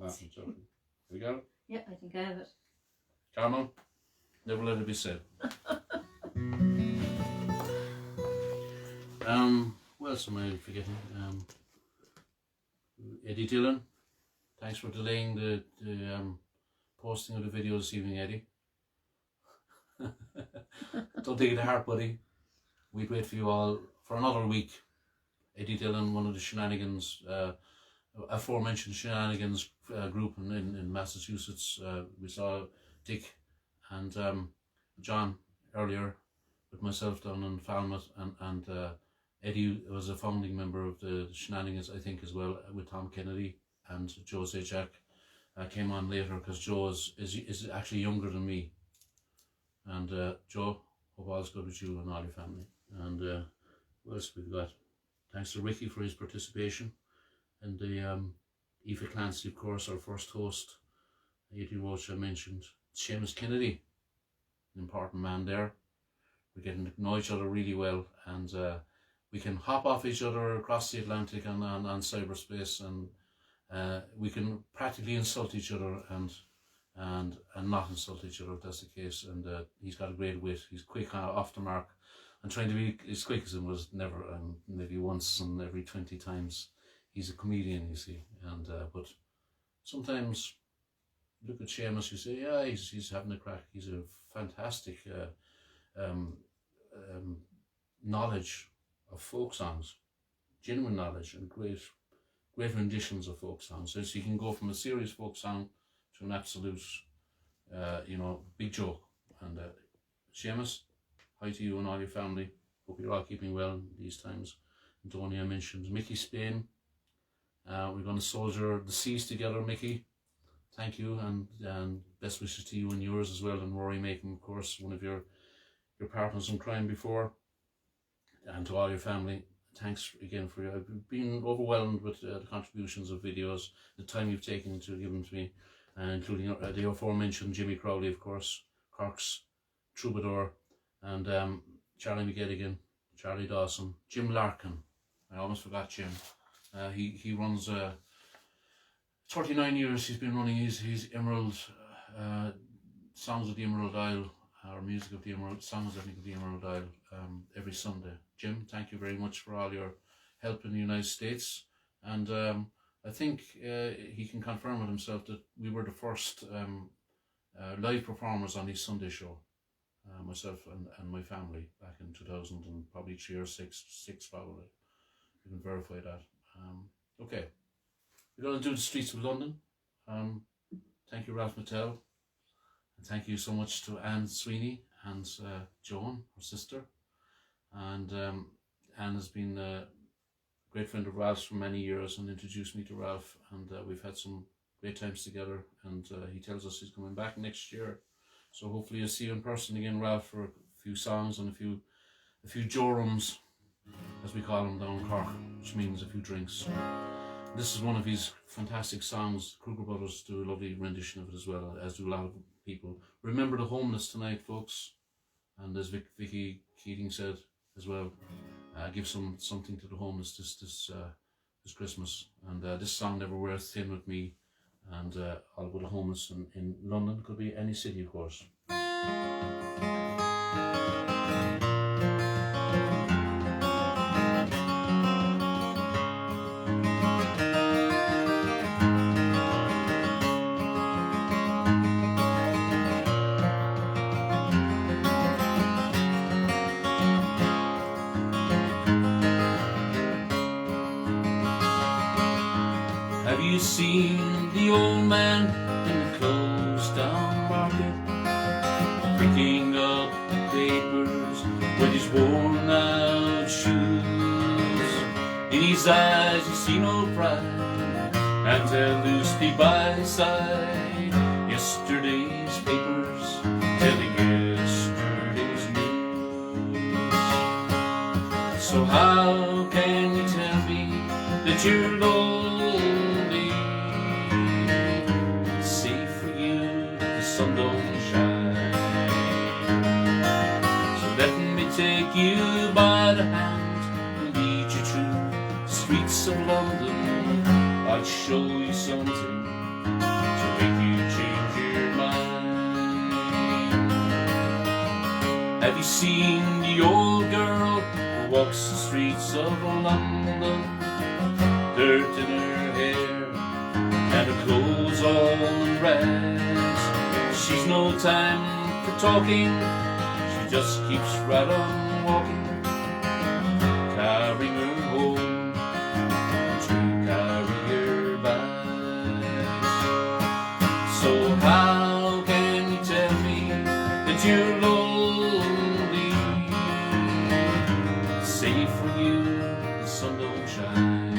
I'm joking. We got it? Yeah, I think I have it. Carmel, never let it be said. What else am I forgetting? Eddie Dillon, thanks for delaying the posting of the video this evening, Eddie. Don't take it to heart, buddy. We'd wait for you all for another week. Eddie Dillon, one of the shenanigans, aforementioned shenanigans group in Massachusetts. We saw Dick and John earlier with myself down in Falmouth, and Eddie was a founding member of the shenanigans, I think, as well, with Tom Kennedy, and Joe Zajac came on later, because Joe is actually younger than me. And Joe, hope all's good with you and all your family. And what else we've got? Thanks to Ricky for his participation. And the Aoife Clancy, of course, our first host. Adrian Roach, I mentioned. Seamus Kennedy, an important man there. We're getting to know each other really well, and we can hop off each other across the Atlantic on cyberspace, and we can practically insult each other and not insult each other, if that's the case. And he's got a great wit. He's quick off the mark. And trying to be as quick as him was never, maybe once in every 20 times. He's a comedian, you see. And but sometimes you look at Seamus, you say, yeah, he's having a crack. He's a fantastic knowledge of folk songs, genuine knowledge, and great renditions of folk songs. So you can go from a serious folk song to an absolute, big joke. And Seamus, hi to you and all your family. Hope you're all keeping well in these times. And Tony, I mentioned Mickey Spain. We're going to soldier the seas together, Mickey. Thank you, and best wishes to you and yours as well. And Rory Macon, of course, one of your partners in crime before. And to all your family, thanks again for I've been overwhelmed with the contributions of videos, the time you've taken to give them to me, including the aforementioned Jimmy Crowley, of course, Kirk's Troubadour, and Charlie McGettigan, Charlie Dawson, Jim Larkin. I almost forgot Jim. He runs 39 years. He's been running his Emerald Songs of the Emerald Isle, or Music of the Emerald Songs, I think, of the Emerald Isle, every Sunday. Jim, thank you very much for all your help in the United States. And I think he can confirm with himself that we were the first live performers on his Sunday show. Myself and my family back in 2000 and probably 3 or 6 probably. You can verify that. Okay, we're going to do the streets of London. Thank you, Ralph Mattel, and thank you so much to Anne Sweeney and Joan, her sister. And Anne has been a great friend of Ralph's for many years and introduced me to Ralph, and we've had some great times together. And he tells us he's coming back next year. So hopefully you'll see you in person again, Ralph, for a few songs and a few jorums, as we call them down in Cork, which means a few drinks. This is one of his fantastic songs. Kruger Brothers do a lovely rendition of it as well, as do a lot of people. Remember the homeless tonight, folks. And as Vicky Keating said as well, give something to the homeless this Christmas. And this song never wears thin with me. And all about the homeless in London. Could be any city, of course. Have you seen the old man in the closed down market, picking up the papers with his worn out shoes? In his eyes you see no pride, and held loosely by his side yesterday's papers telling yesterday's news. So how can you tell me that you're lonely? Sun don't shine. by the hand and lead you through the streets of London. I'll show you something to make you change your mind. Have you seen the old girl who walks the streets of London? Dirt in her hair and her clothes all in rags. She's no time for talking, she just keeps right on walking, carrying her home to carry her bags. So how can you tell me that you're lonely? Save for you the sun don't shine.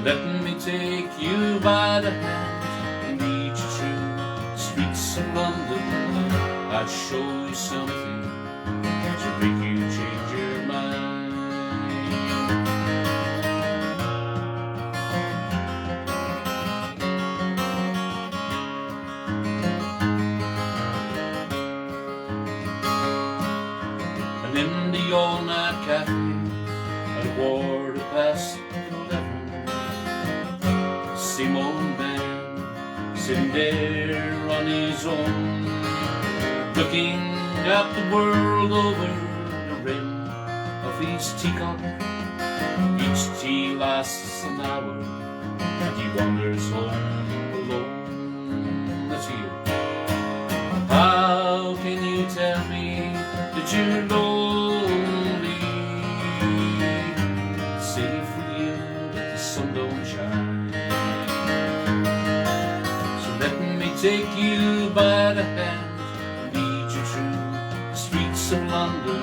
Let me take you by the hand and lead you through the streets of London. I'll show you something to make you change your mind. And in the all-night cafe at a quarter past 11, same old man sitting there on his own, looking at the world over the rim of his teacup. Each tea lasts an hour and he wanders home alone. Let's hear. How can you tell me that you're lonely? Save for you that the sun don't shine. So let me take you by the hand, of London.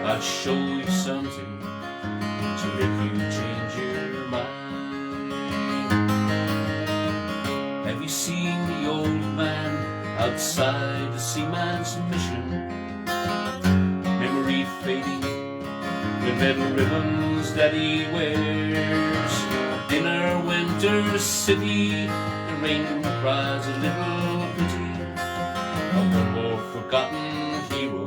I'll show you something to make you change your mind. Have you seen the old man outside the seaman's mission? Memory fading, the metal ribbons that he wears. In our winter city, the rain cries a little pity of one more forgotten hero.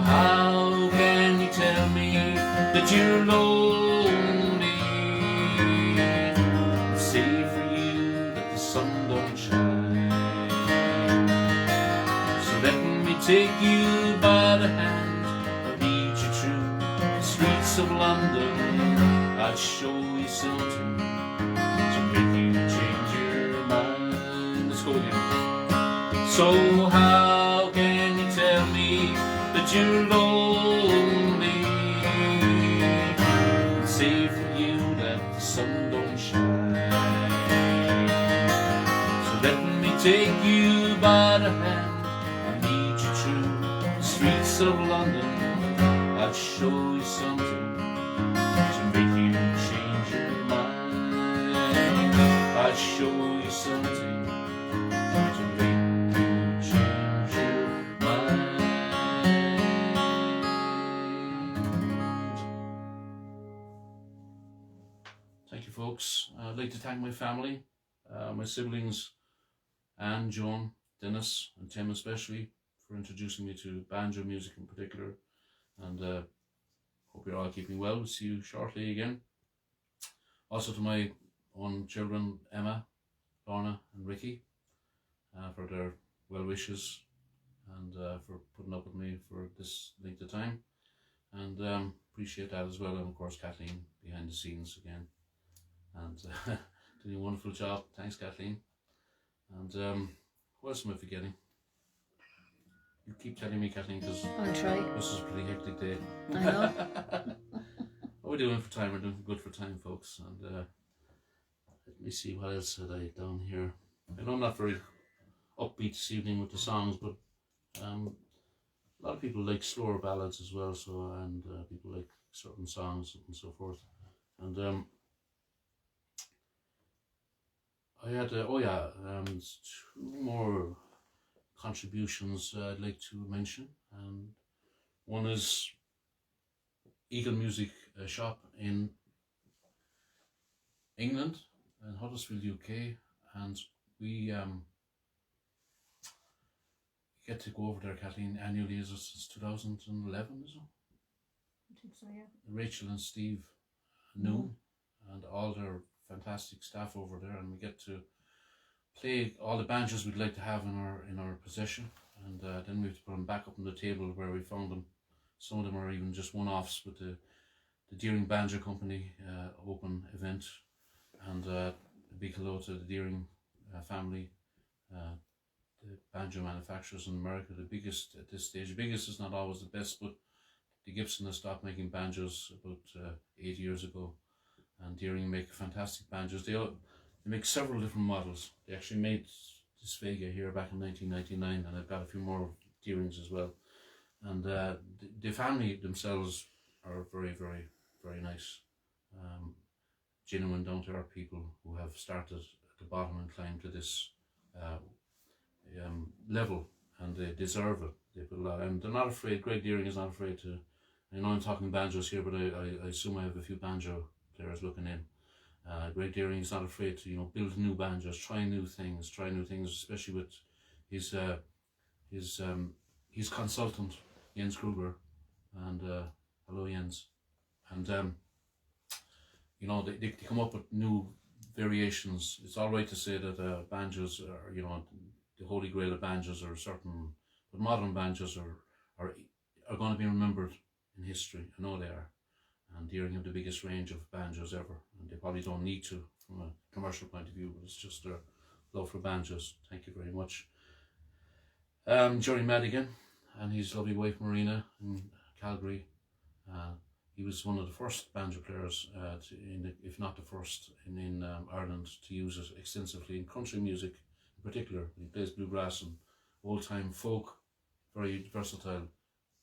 How can you tell me that you're lonely? Save for you that the sun don't shine. So let me take you by the hand and lead you through the streets of London. I'll show you something to make you change your mind. Let's go again. So how can you tell me that you're lonely? Save for you that the sun don't shine. So let me take you by the hand and lead you through the streets of London. I'll show you something to make you change your mind. I'll show you something to make you change your mind. Thank you, folks. I'd like to thank my family, my siblings, Anne, Joan, Dennis, and Tim especially, for introducing me to banjo music in particular. And hope you're all keeping well. We'll see you shortly again. Also to my own children, Emma, Lorna, and Ricky, for their well wishes and for putting up with me for this length of time. And appreciate that as well. And of course, Kathleen behind the scenes again. And doing a wonderful job. Thanks, Kathleen. And what else am I forgetting? You keep telling me, Kathleen, because I'll try. this is a pretty hectic day. I know. What are we doing for time? We're doing good for time, folks. And let me see what else had I down here. I know I'm not very upbeat this evening with the songs, but a lot of people like slower ballads as well. So and people like certain songs and so forth. And I had two more contributions I'd like to mention. One is Eagle Music Shop in England, in Huddersfield, UK, and we get to go over there, Kathleen, annually since 2011, is it? I think so, yeah. Rachel and Steve Noon and all their fantastic staff over there, and we get to play all the banjos we'd like to have in our possession, and then we have to put them back up on the table where we found them. Some of them are even just one-offs with the Deering Banjo Company open event, and a big hello to the Deering family, the banjo manufacturers in America, the biggest at this stage. The biggest is not always the best, but the Gibson has stopped making banjos about 8 years ago, and Deering make fantastic banjos. They make several different models. They actually made this Vega here back in 1999, and I've got a few more Deerings as well. And the family themselves are very, very, very nice. Genuine, down-to-earth people who have started at the bottom and climbed to this level, and they deserve it. They put a lot, and they're not afraid. Greg Deering is not afraid to. I know I'm talking banjos here, but I assume I have a few banjo players looking in. Greg Deering is not afraid to build new banjos, try new things, especially with his consultant Jens Kruger, and hello Jens, and they come up with new variations. It's all right to say that banjos are the holy grail of banjos are certain, but modern banjos are going to be remembered in history. I know they are, and Deering have the biggest range of banjos ever, and they probably don't need to from a commercial point of view, but it's just their love for banjos. Thank you very much. Jerry Madigan and his lovely wife Marina in Calgary. He was one of the first banjo players, if not the first, in Ireland to use it extensively in country music in particular. He plays bluegrass and old-time folk, very versatile,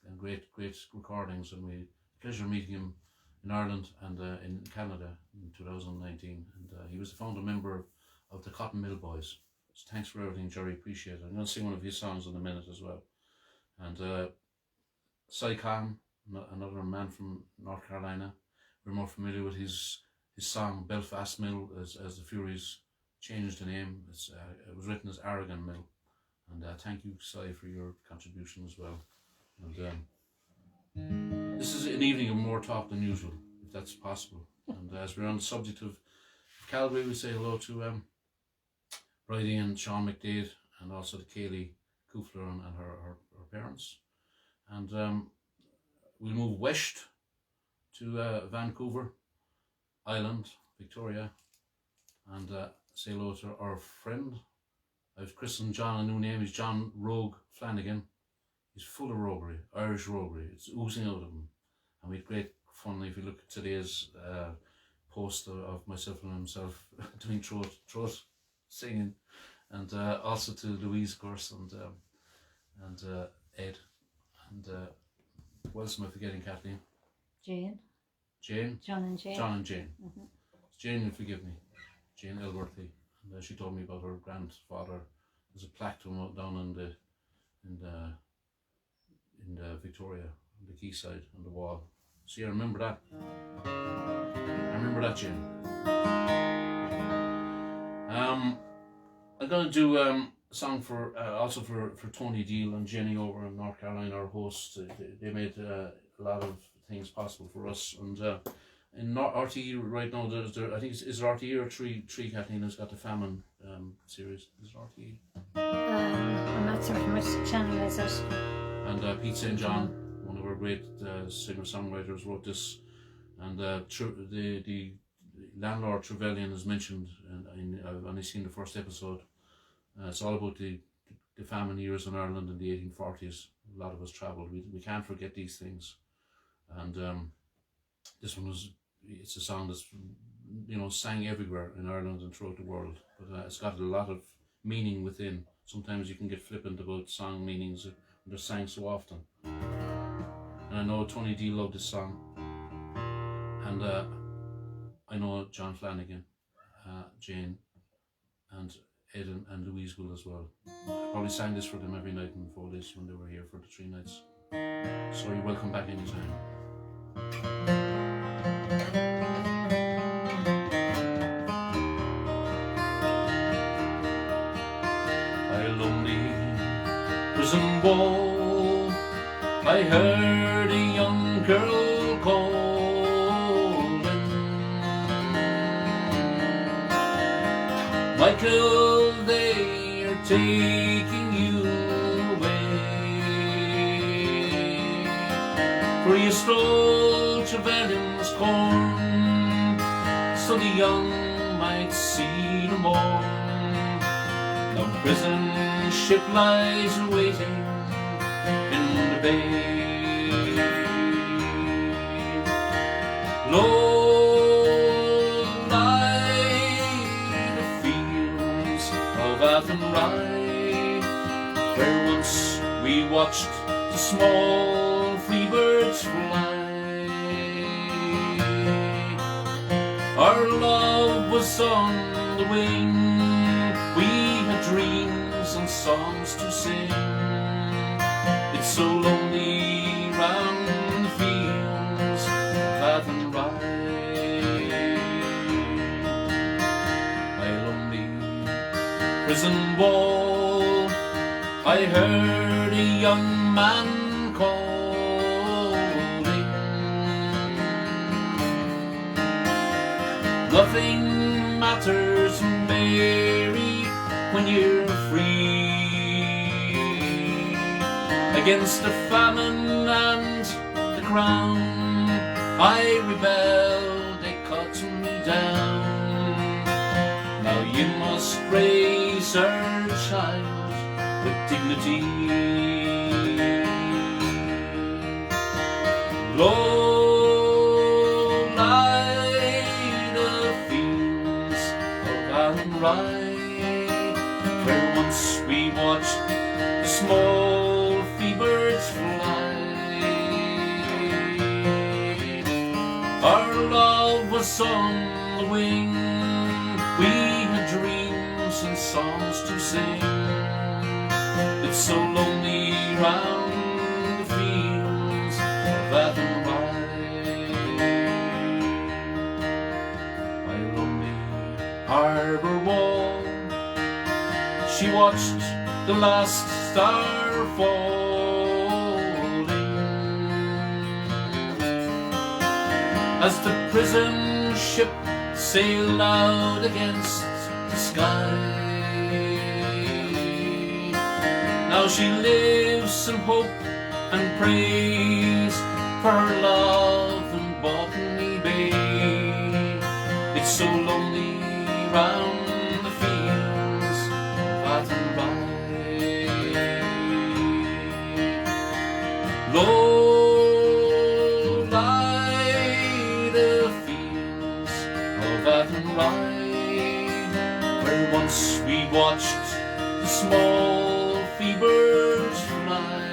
and great recordings, and we had the pleasure of meeting him in Ireland and in Canada in 2019, and he was the founder member of the Cotton Mill Boys. So thanks for everything, Jerry, appreciate it. I'm going to sing one of his songs in a minute as well. And Cy Khan, another man from North Carolina, we're more familiar with his song Belfast Mill, as the Furies changed the name. It was written as Aragon Mill, and thank you, Cy, for your contribution as well. And this is an evening of more talk than usual, if that's possible. And as we're on the subject of Calgary, we say hello to Bridie and Sean McDade, and also to Kaylee Kufler and her parents. And we'll move west to Vancouver Island, Victoria, and say hello to our friend. I've christened John a new name. He's John Rogue Flanagan. He's full of roguery, Irish roguery. It's oozing out of him. And we had great fun. If you look at today's post of myself and himself doing throat singing, and also to Louise, of course, and Ed, and what else am I forgetting, Kathleen? Jane. John and Jane. Mm-hmm. Jane will forgive me. Jane Elworthy, and she told me about her grandfather. There's a plaque to him down in Victoria, on the quayside, on the wall. See, I remember that. Jane. I'm going to do a song for also for Tony Deal and Jenny over in North Carolina, our hosts. They made a lot of things possible for us. And in RTE right now, I think is it RTE or Tree Kathleen has got the Famine series. Is it RTE? I'm not certain which channel is it. And Pete St. John, one of our great singer-songwriters, wrote this. And the landlord Trevelyan is mentioned, and I've only seen the first episode. It's all about the famine years in Ireland in the 1840s. A lot of us travelled. We can't forget these things. And this one it's a song that's sang everywhere in Ireland and throughout the world. But it's got a lot of meaning within. Sometimes you can get flippant about song meanings when they're sang so often. And I know Tony D loved this song. And I know John Flanagan, Jane, and Ed and Louise will as well. I probably sang this for them every night in Foley's when they were here for the 3 nights. So you're welcome back anytime. I lonely prison wall, I heard a young girl calling, Michael, they are taking you away, for you stole Trevelyan's corn, so the young might see the morn. The prison ship lies waiting in the bay. Low lie the fields of Athenry, where once we watched the small free birds fly. Our love was on the wing, we had dreams and songs to sing. It's so lonely round the fields of Athenry. By lonely prison wall, I heard a young man calling, nothing matters, Mary, when you're free. Against the famine and the crown, I rebelled, they cut me down. Now you must raise our child with dignity. Low lie the fields of Athenry, where once we watched the small free birds fly. Our love was on the wing, we had dreams and songs to sing. It's so lonely round the fields of Athenry. By lonely harbour wall, she watched the last star falling, as the prison ship sailed out against the sky. Now she lives in hope and prays for her love in Botany Bay. It's so lonely round the fields of Athenry. Low lie the fields of Athenry, where once we watched the small free birds fly.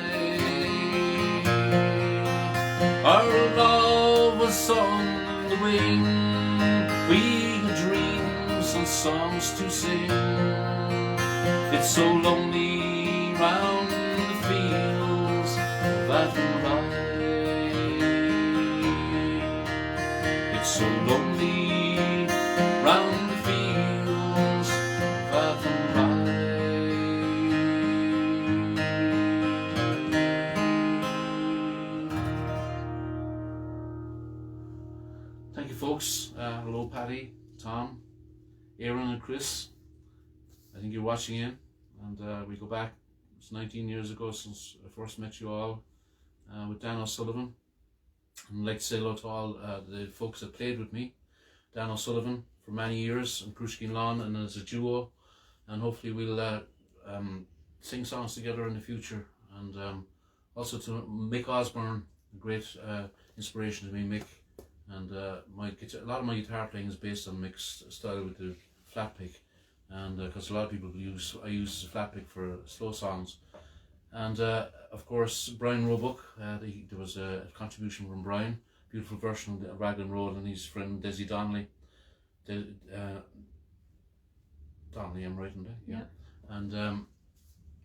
Our love was on the wing, we had dreams and songs to sing. It's so lonely round the fields of Athenry. It's so lonely round the fields of Athenry. Thank you, folks. Hello, Paddy, Tom, Aaron and Chris. I think you're watching in, and we go back, it's 19 years ago since I first met you all with Dan O'Sullivan. And I'd like to say hello to all the folks that played with me. Dan O'Sullivan for many years, and Prushkin Lawn, and as a duo, and hopefully we'll sing songs together in the future. And also to Mick Osborne, a great inspiration to me, Mick. And a lot of my guitar playing is based on Mick's style with the flat pick, and because a lot of people I use the flat pick for slow songs. And of course Brian Roebuck, there was a contribution from Brian, beautiful version of the Aragon Mill, and his friend Desi Donnelly. Donnelly, I'm right in there, yeah. And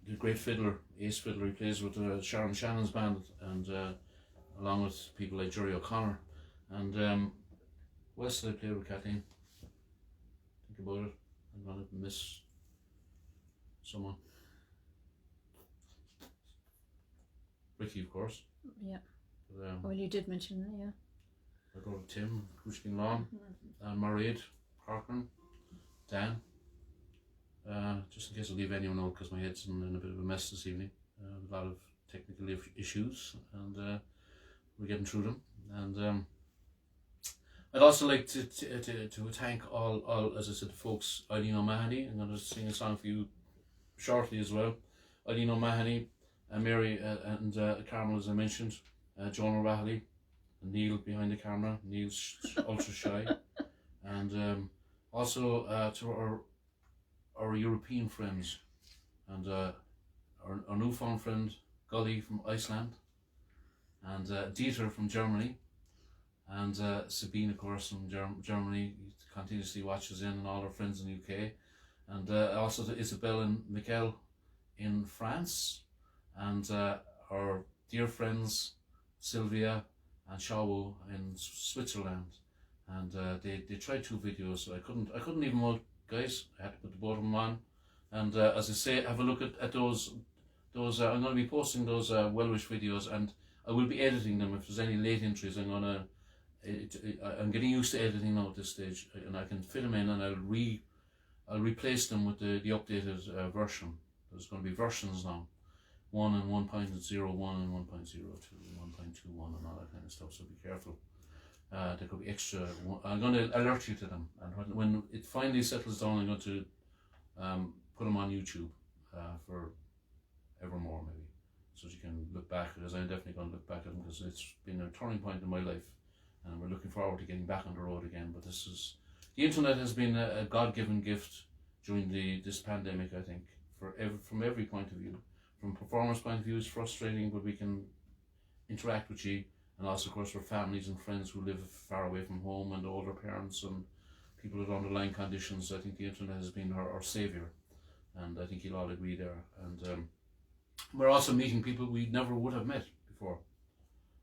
the great fiddler, ace fiddler, he plays with Sharon Shannon's band, and along with people like Jerry O'Connor. And what else did I play with, Kathleen? Think about it. I'm gonna miss someone. Ricky, of course. Yeah. But, Well, you did mention that, yeah. my brother Tim, Cushing Lawn, Mairead, Parker, Dan. Just in case I leave anyone out, because my head's in a bit of a mess this evening. A lot of technical issues, and we're getting through them. And I'd also like to thank all, as I said, folks. Eileen O'Mahony. I'm going to sing a song for you shortly as well. Eileen O'Mahony, Mary and Carmel, as I mentioned, Joan O'Reilly, and Neil behind the camera. Neil's ultra shy, and also to our European friends, and our newfound friend Gully from Iceland, and Dieter from Germany, and Sabine, of course, from Germany, continuously watches in, and all our friends in the UK, and also to Isabel and Michael in France, and our dear friends Sylvia and Shawu in Switzerland, and they tried 2 videos, so I couldn't even look, guys. I had to put the both of them on, and as I say, have a look at those. I'm going to be posting those well-wish videos, and I will be editing them. If there's any late entries, I'm getting used to editing now at this stage, and I can fit them in, and I'll replace them with the updated version. There's going to be versions now, 1 and 1.01 and 1.02 and 1.21 and all that kind of stuff. So be careful. There could be extra. I'm going to alert you to them, and when it finally settles down, I'm going to put them on YouTube for evermore, maybe, so you can look back, because I'm definitely going to look back at them, because it's been a turning point in my life, and we're looking forward to getting back on the road again. But the internet has been a God-given gift during this pandemic, I think, from every point of view. From performance point of view, it's frustrating, but we can interact with you, and also, of course, for families and friends who live far away from home, and older parents and people with underlying conditions. I think the internet has been our saviour, and I think you'll all agree there. And we're also meeting people we never would have met before.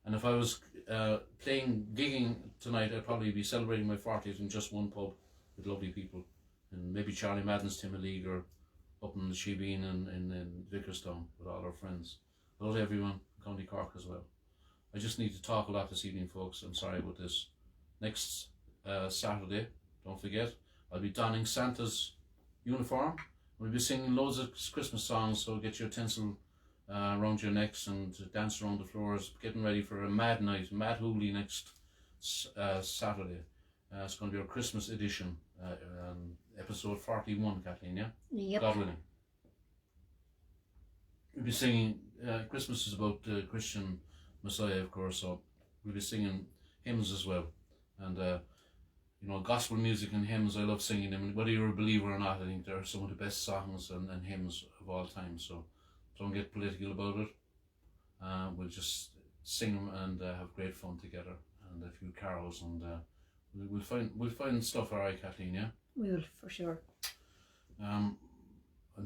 And if I was gigging tonight, I'd probably be celebrating my 40th in just one pub with lovely people, and maybe Charlie Madden's Tim League, or up in the Shebeen in Vickerstown with all our friends. Hello to everyone, County Cork as well. I just need to talk a lot this evening, folks. I'm sorry about this. Next Saturday, don't forget, I'll be donning Santa's uniform. We'll be singing loads of Christmas songs, so get your tinsel around your necks and dance around the floors, getting ready for a mad night, mad hoolie next Saturday. It's going to be our Christmas edition, episode 41, Kathleen, yeah? Yep. God willing. We'll be singing, Christmas is about the Christian Messiah, of course, so we'll be singing hymns as well. And gospel music and hymns, I love singing them. Whether you're a believer or not, I think they're some of the best songs and hymns of all time. So don't get political about it. We'll just sing them and have great fun together, and a few carols, and we'll find stuff alright, Kathleen, yeah? We will, for sure. I'm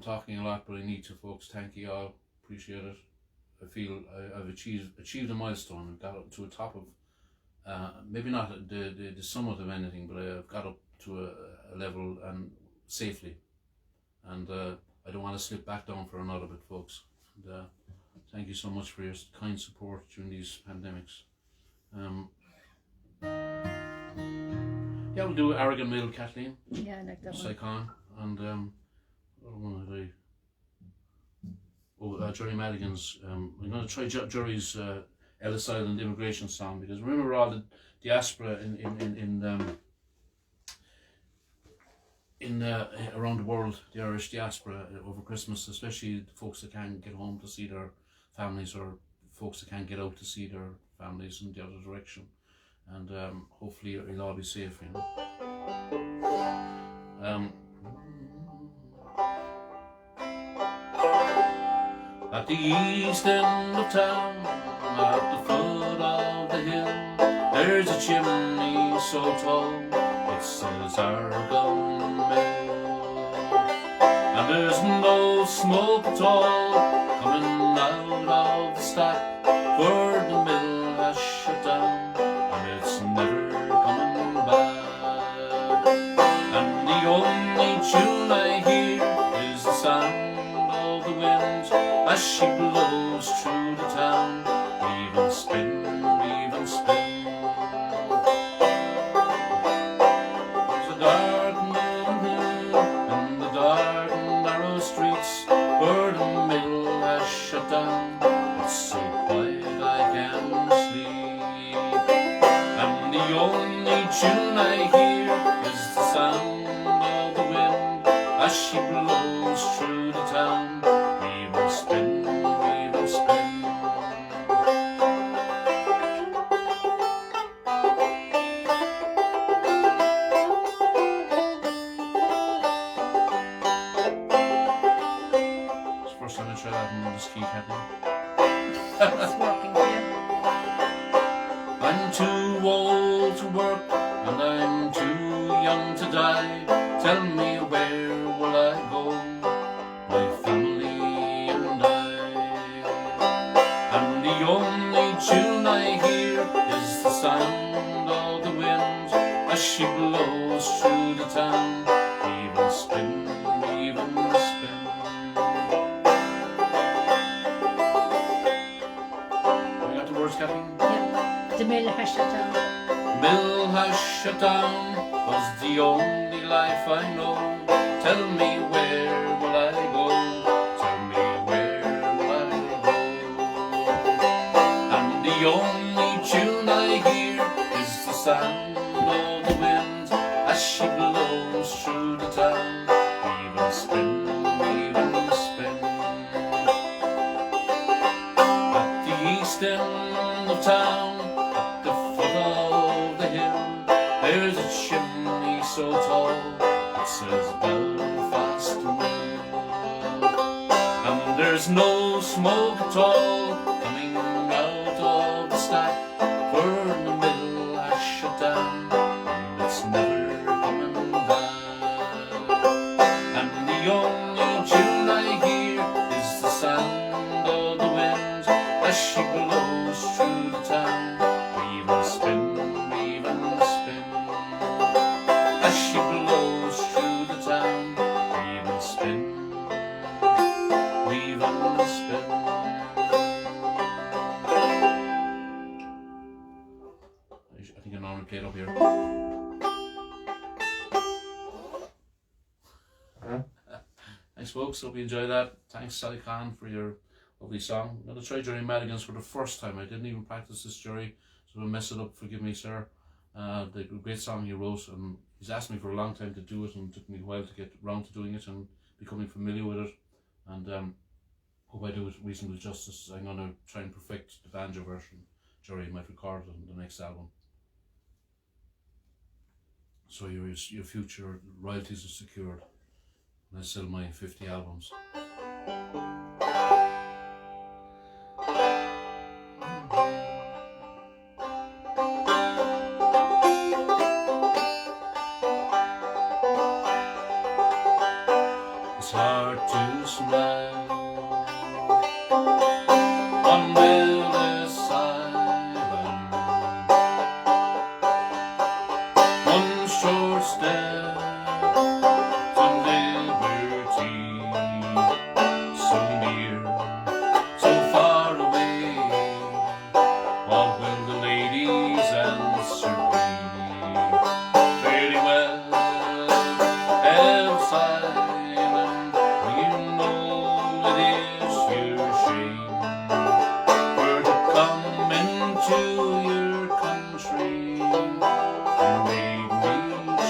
talking a lot, but I need to, folks. Thank you all. Appreciate it. I feel I've achieved a milestone. I've got up to a top of maybe not the summit of anything, but I've got up to a level, and safely, and I don't want to slip back down for another bit, folks. And thank you so much for your kind support during these pandemics. Yeah, we'll do Aragon Mill, Kathleen. Yeah, I like that one. Psychon, and what one had I? Jerry Madigan's. I'm going to try Jerry's Ellis Island immigration song, because remember all the diaspora in around the world, the Irish diaspora over Christmas, especially the folks that can't get home to see their families, or folks that can't get out to see their families in the other direction, and hopefully you'll all be safe, you know. At the east end of town, at the foot of the hill, there's a chimney so tall, it says Aragon Mill. And there's no smoke at all coming out of the stack, for the mill has shut down, and it's never coming back. And the only tune I hear is the sound of the wind as she blows through the town. Weave and spin, weave and spin. There's a garden in the dark and narrow streets where the mill has shut down. It's so quiet I can't sleep, and the only tune I hear is the sound of the wind as she blows through the town. Weave and spin, weave and spin. It's the first time I try that and just keep happening. It's working for you. I'm too old to work and I'm too young to die. Tell me, where will I go, my family and I? And the only tune I hear is the sound of the wind as she blows through the town. Weave and spin, weave and spin. You got the words, Kathleen? Yeah. The mill has shut down. Mill has shut down was the only life I know. Tell me, where will I go? Tell me, where will I go? And the only tune I hear is the sound of the wind as she blows through the town. Weave and spin, weave and spin. At the east end of town, at the foot of the hill, there's a chimney so tall it says Belfast Mill. And there's no smoke at all coming out of the stack, for the mill has shut down and it's never coming back. And the only tune I hear is the sound of the wind as she blows through the town. Weave and spin, weave and spin. As she blows through the town, weave and spin, weave and spin. I think I normally play it up here. Thanks, folks. Hope you enjoyed that. Thanks, Sally Khan, for your lovely song. I'm going to try Jerry Madigan's for the first time. I didn't even practice this, Jerry, so I'll mess it up. Forgive me, sir. The great song he wrote, and he's asked me for a long time to do it, and it took me a while to get around to doing it and becoming familiar with it. And hope I do it reasonable justice. I'm going to try and perfect the banjo version. Jerry might record it on the next album. So your future royalties are secured when I sell my 50 albums. It's hard to smile on Ellis Island. One short step to liberty, so near, so far away. What will the ladies answer me? Fairly well, Ellis Island, you know it is your shame for to come into your country. You made me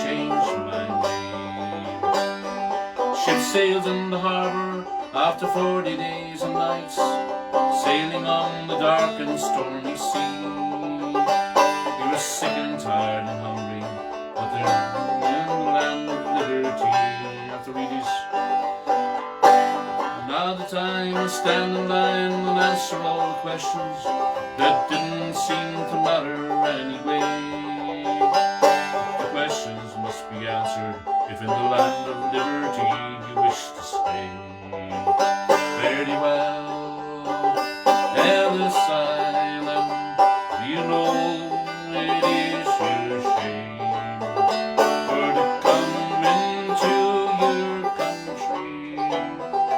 change my name. Ship sails in the harbour after 40 days and nights, sailing on the dark and stormy sea. You were sick and tired and hungry, but they're in the land of liberty. You have to read these. Now the time to stand in line and answer all the questions that didn't seem to matter anyway. The questions must be answered if in the land of liberty you wish to stay. Fairly well, Ellis Island, do you know it is your shame for to come into your country?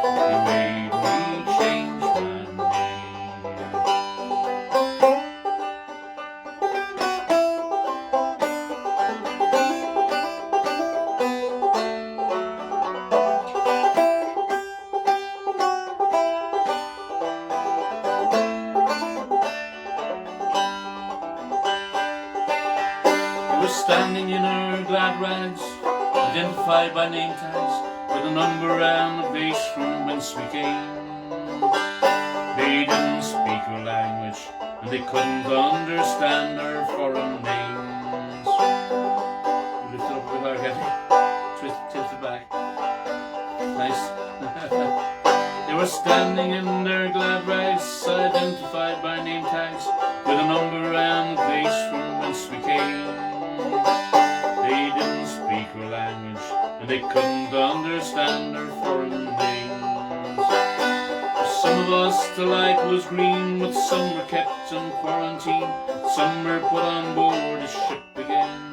You made me standing in her glad rags, identified by name tags, with a number and a place from whence we came. They didn't speak her language, and they couldn't understand her foreign names. Lift it up a bit higher, Kathy. Tilt it back. Nice. They were standing in their glad rags, identified by name tags, with a number and a place from whence we came. They didn't speak her language, and they couldn't understand her foreign names. Some of us the light was green, but some were kept in quarantine, some were put on board the ship again.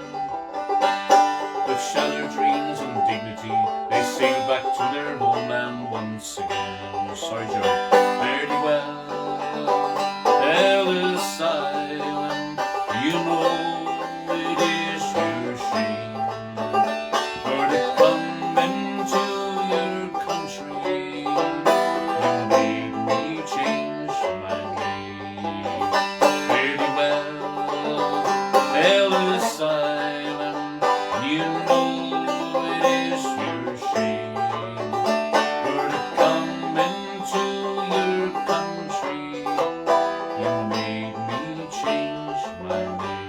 With shattered dreams and dignity, they sailed back to their homeland once again. Sorry, Joe. Fare thee well, Ellis Island, you know it is your shame, for to come into your country, you made me change my name. Fare thee well, Ellis Island, you know it is your shame, for to come into your country, you made me change my name.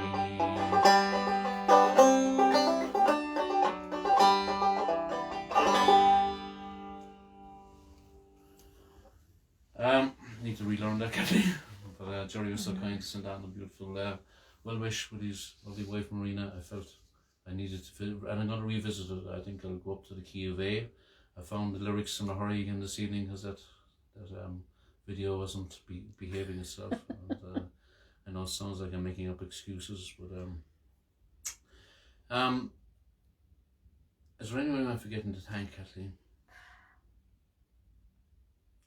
Need to relearn that, Kathy. But Jerry was so kind to send down a beautiful well wish with his lovely wife Marina. I felt I needed to feel, and I'm going to revisit it. I think I'll go up to the key of A. I found the lyrics in a hurry again this evening because that video wasn't behaving itself. And, I know it sounds like I'm making up excuses, but is there anyone I'm forgetting to thank, Kathleen?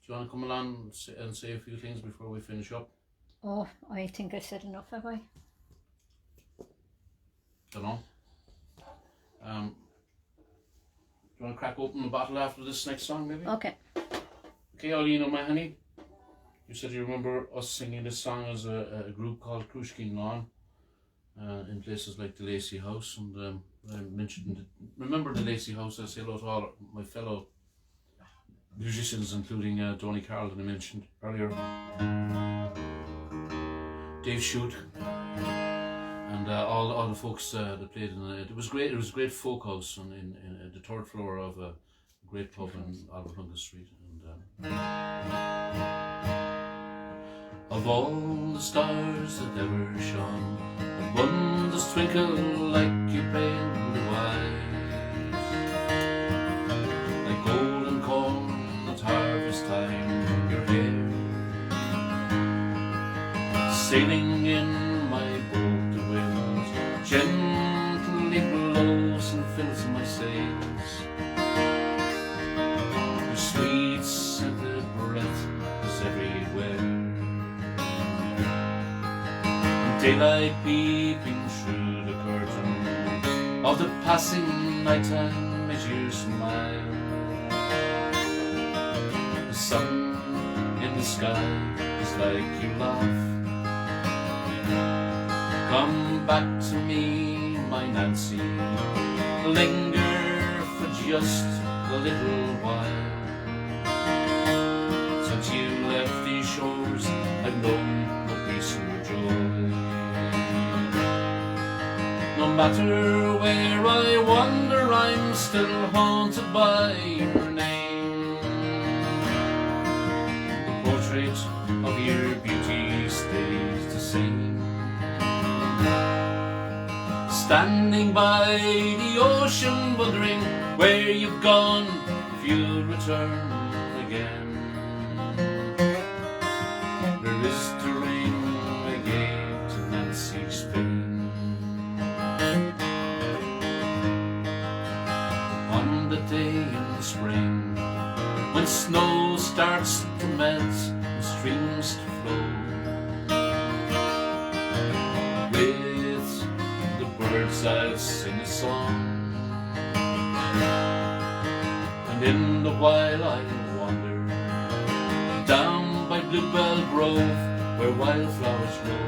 Do you want to come along and say a few things before we finish up? Oh, I think I said enough, have I? Don't know. Do you want to crack open the bottle after this next song, maybe? Okay. Okay, Olina, my honey. You said you remember us singing this song as a group called Crushkin Lawn in places like the Lacey House, and I mentioned remember the Lacey House. I say hello to all my fellow musicians, including Donny Carroll that I mentioned earlier, Dave Shute, and all the folks that played in it. It was great. It was a great folk house in the third floor of a great pub in Albert Lunga Street. And of all the stars that ever shone, not one does twinkle like your pale blue eyes, like golden corn at harvest time. Your hair sailing in my boat, the wind gently blows and fills my sails. Your sweet scented breath is everywhere. Daylight peeping through the curtain of the passing nighttime as you smile. The sun in the sky is like you laugh. Come back to me, my Nancy, linger for just a little while. Since you left these shores, I've known no peace nor joy. No matter where I wander, I'm still haunted by your name. The portrait of your beauty stays the same. Standing by the ocean, wondering where you've gone, if you'll return again. Where is the ring I gave to Nancy Spain? On the day in spring, when snow starts to melt and streams to flow, with the birds I'll sing a song, and in the while I'll wander down by Bluebell Grove where wildflowers grow,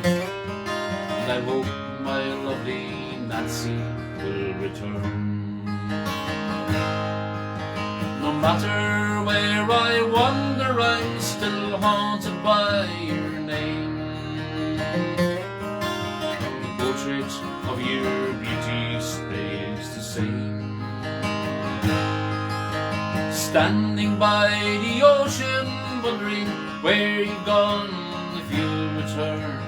and I hope my love lovely Nancy will return. No matter where I wander, I'm still haunted by your name. The portrait of your beauty stays the same. Standing by the ocean, wondering where you've gone, if you'll return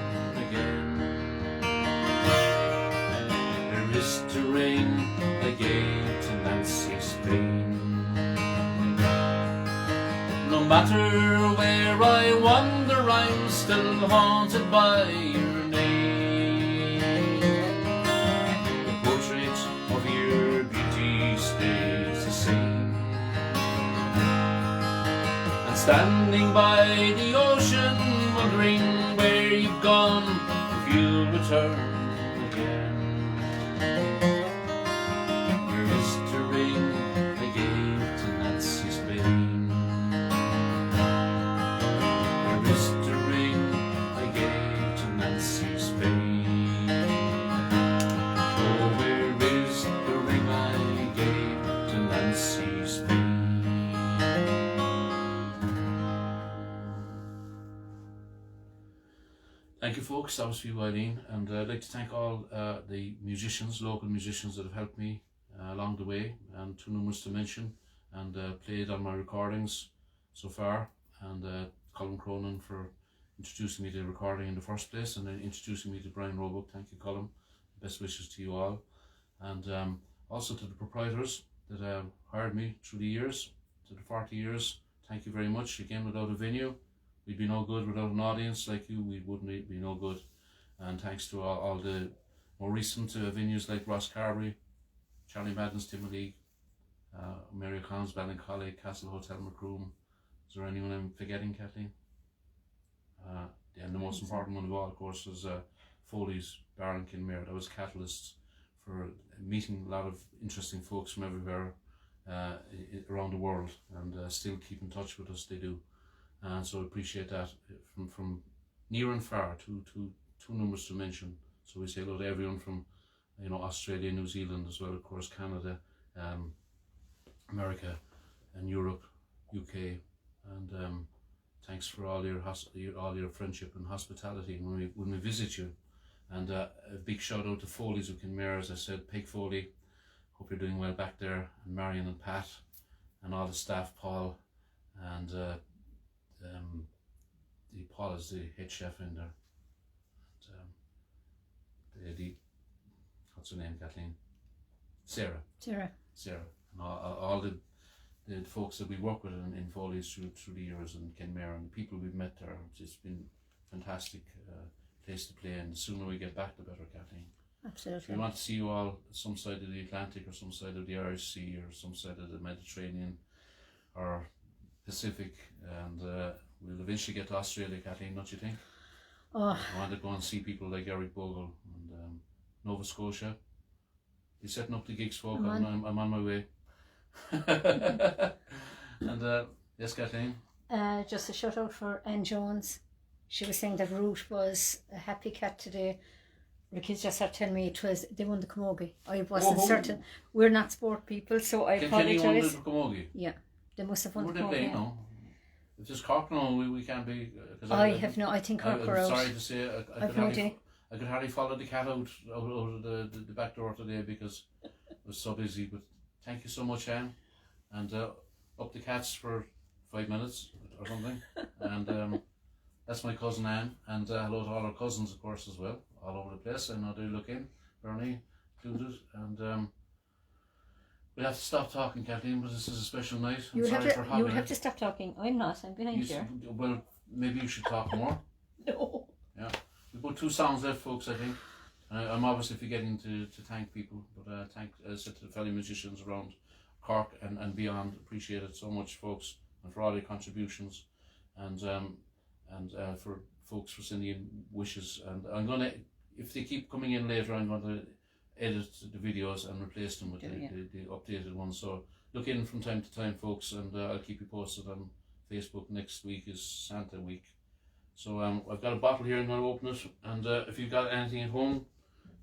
again. There is the ring I gave to Nancy's pain. No matter where I wander, I'm still haunted by your name. The portrait of your beauty stays the same. And standing by the ocean, wondering where you've gone, if you'll return again. Where is the ring I gave to Nancy's pain? Where is the ring I gave to Nancy's pain? Oh, where is the ring I gave to Nancy's pain? Thank you, folks. That was for you, Eileen, and I'd like to thank all the musicians, local musicians that have helped me along the way, and too numerous to mention, and played on my recordings so far, and Colin Cronin for introducing me to recording in the first place, and then introducing me to Brian Roebuck. Thank you, Colin. Best wishes to you all, and also to the proprietors that hired me through the years, to the 40 years. Thank you very much. Again, without a venue, we'd be no good. Without an audience like you, we wouldn't be no good. And thanks to all the more recent venues like Ross Carberry, Charlie Madden's Timothy, Mary O'Connell's Ballincollig, Castle Hotel Macroom. Is there anyone I'm forgetting, Kathleen? And the most important one of all, of course, was Foley's Bar in Kinmare. That was catalysts for meeting a lot of interesting folks from everywhere around the world, and still keep in touch with us. They do. And so I appreciate that from near and far, too numerous to mention. So we say hello to everyone from, you know, Australia, New Zealand, as well, of course, Canada, America, and Europe, UK, and thanks for all your friendship and hospitality when we visit you. And a big shout out to Foley's of Kinmare, as I said, Peg Foley. Hope you're doing well back there, and Marion and Pat, and all the staff, Paul, and Paul is the head chef in there. And, what's her name, Kathleen? Sarah. And all the folks that we work with in Foley's through the years, and Kenmare, and the people we've met there. It's been a fantastic place to play, and the sooner we get back, the better, Kathleen. Absolutely. We want to see you all some side of the Atlantic, or some side of the Irish Sea, or some side of the Mediterranean, or Pacific, and we'll eventually get to Australia, Kathleen, don't you think? Oh. I want to go and see people like Eric Bogle and Nova Scotia. You're setting up the gigs, folk. I'm on my way. And yes, Kathleen? Just a shout out for Anne Jones. She was saying that Ruth was a happy cat today. The kids just started telling me they won the camogie. I wasn't certain. We're not sport people, so I apologise. Won the camogie? Yeah, they must have won the camogie. Were they playing now? If it's Cork now, we can't be. I think Cork were out. I'm sorry to say, I could hardly follow the cat out of the back door today because I was so busy. But thank you so much, Anne, and up the cats for 5 minutes or something. And that's my cousin Anne, and hello to all our cousins, of course, as well, all over the place. I know they look in, Bernie included, and we'll have to stop talking, Kathleen, but this is a special night. You would have to stop talking. I'm not. I'm behind you. Well, maybe you should talk more. No. Yeah. We've got 2 songs left, folks, I think. I'm obviously forgetting to thank people, but thank, as I said, to the fellow musicians around Cork and beyond. Appreciate it so much, folks, and for all your contributions, and for folks for sending in wishes. And I'm going to, if they keep coming in later, I'm going to edit the videos and replace them with the updated ones. So look in from time to time, folks, and I'll keep you posted on Facebook. Next week is Santa week. So I've got a bottle here, I'm going to open it, and if you've got anything at home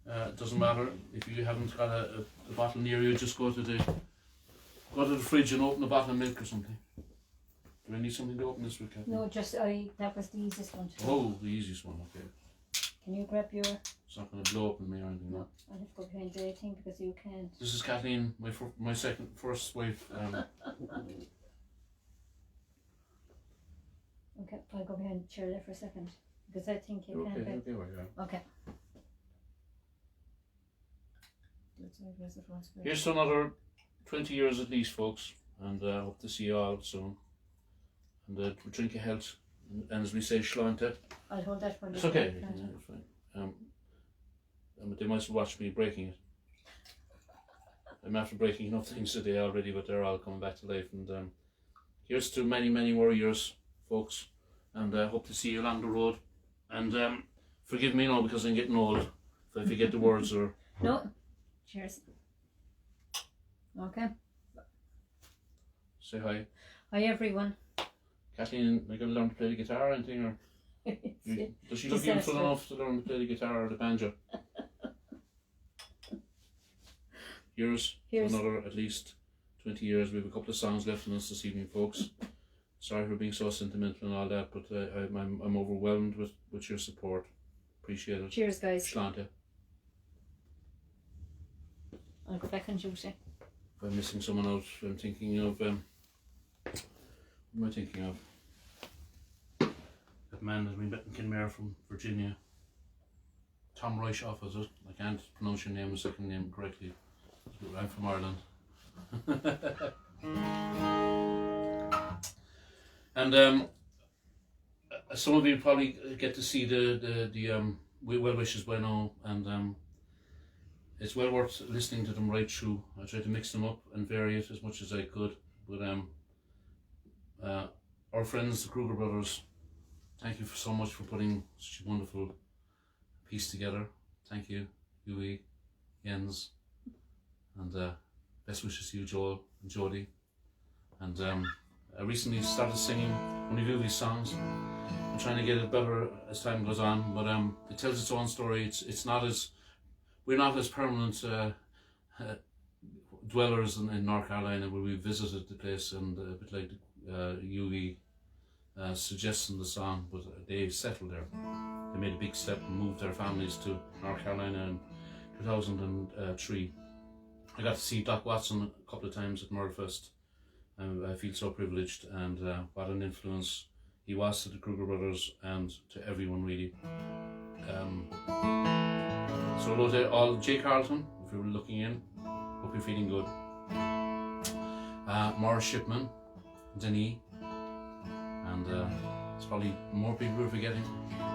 It doesn't matter if you haven't got a bottle near you. Just go to the fridge and open a bottle of milk or something. Do I need something to open this with, Kathleen? No, just that was the easiest one. Oh, the easiest one. Okay. Can you grab your? It's not going to blow up on me or anything. No, I'll have to go behind the thing because you can't. This is Kathleen, my first wife. Okay, I'll go behind the chair there for a second because I think you Okay, can. okay, well, yeah. Okay. Here's to another 20 years at least, folks, and hope to see you all soon. And drink your health, and as we say, Shlante. I'll hold that one. It's okay. Yeah, it's fine. But they might watch me breaking it. I'm after breaking enough things today already, but they're all coming back to life. And here's to many, many more years, folks, and hope to see you along the road. And forgive me now because I'm getting old if I forget the words or. No. Cheers. Okay. Say hi. Hi everyone. Kathleen, are you going to learn to play the guitar or anything? Or does she look beautiful enough to learn to play the guitar or the banjo? Here's another at least 20 years. We have a couple of songs left in us this evening, folks. Sorry for being so sentimental and all that, but I'm overwhelmed with your support. Appreciate it. Cheers, guys. Shlante. I'll go back on duty. If I'm missing someone out, I'm thinking of. What am I thinking of? That man that we met in Kelleher from Virginia. Tom Royshoff, is it? I can't pronounce your name, the second name correctly. I'm from Ireland. And some of you probably get to see the well wishes by now, and it's well worth listening to them right through. I tried to mix them up and vary it as much as I could, but our friends, the Kruger brothers, thank you so much for putting such a wonderful piece together. Thank you, Huey, Jens, and best wishes to you, Joel and Jody. And I recently started singing one of Huey's songs. I'm trying to get it better as time goes on, but it tells its own story. It's not as, we're not as permanent dwellers in North Carolina, where we visited the place, and a bit like Huey suggesting the song, but they settled there. They made a big step and moved their families to North Carolina in 2003. I got to see Doc Watson a couple of times at Murderfest. I feel so privileged, and what an influence he was to the Kruger brothers and to everyone really. So hello to all. Jay Carlton, if you were looking in, hope you're feeling good. Morris Shipman, Denis, and it's probably more people we're forgetting.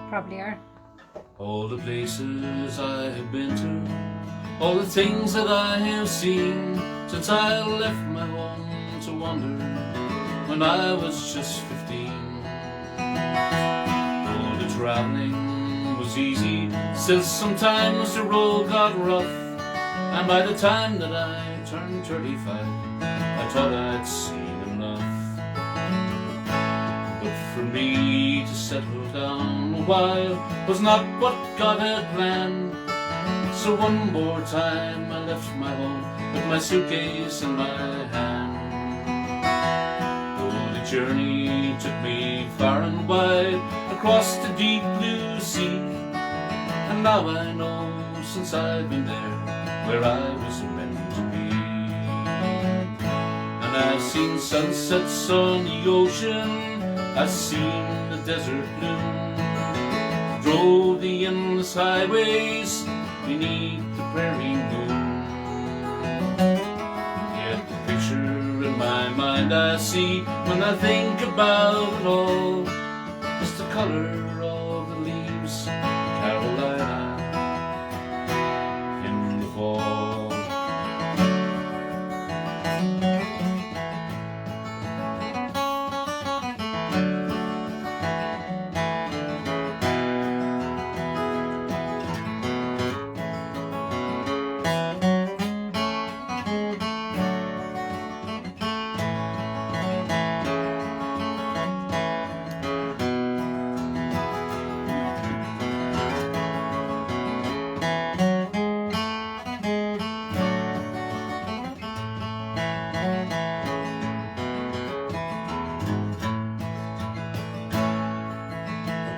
Probably are. All the places I have been to, all the things that I have seen, since I left my home to wander when I was just 15. Oh, the traveling was easy, still sometimes the road got rough, and by the time that I turned 35, I thought I'd seen enough. But for me to settle down a while was not what God had planned. So one more time I left my home with my suitcase in my hand. Oh, the journey took me far and wide across the deep blue sea, and now I know since I've been there where I was meant to be. And I've seen sunsets on the ocean, I've seen the desert bloom, drove the endless highways beneath the prairie moon. Yet the picture in my mind I see when I think about it all is the color of the leaves in Carolina in the fall.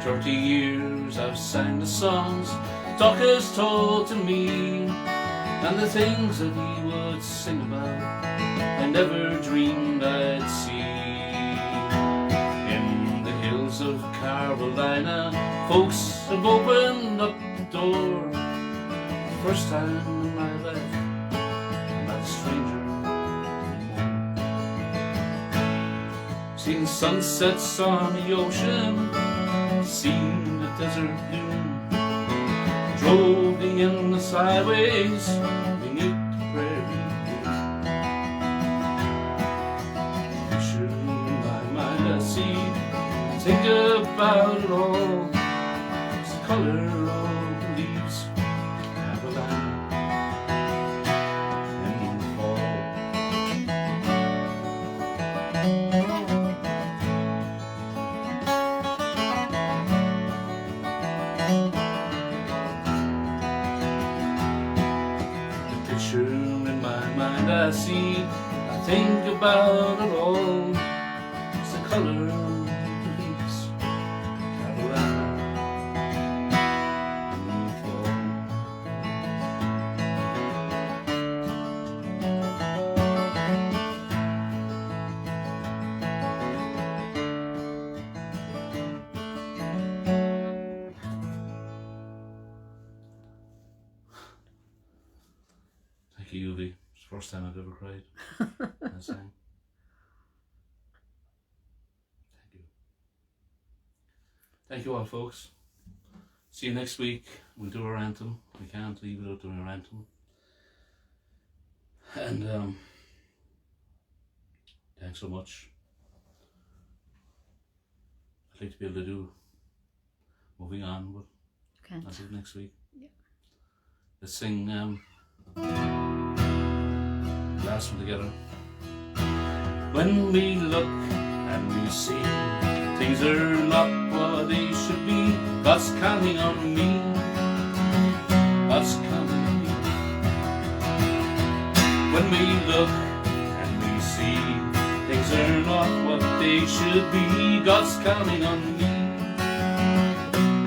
30 years I've sang the songs Doc has told to me, and the things that he would sing about I never dreamed I'd see. In the hills of Carolina, folks have opened up the door. First time in my life I'm not a stranger anymore. Seen sunsets on the ocean, seen the desert bloom, drove the endless highways beneath the prairie blue. Picture in my mind I see, think about it all. It's the color of the leaves, Carolina, in the fall. In my mind I see, I think about it all. It's the color of the leaves, Carolina, in the fall. Thank you, Yuvi. It's the first time I've ever cried. I sang. Thank you. Thank you all, folks. See you next week. We'll do our anthem. We can't leave without doing our anthem. And thanks so much. I'd like to be able to do moving on, but I'll do it next week. Yeah. Let's sing last one together. When we look and we see things are not what they should be, God's counting on me. God's counting on me. When we look and we see things are not what they should be, God's counting on me.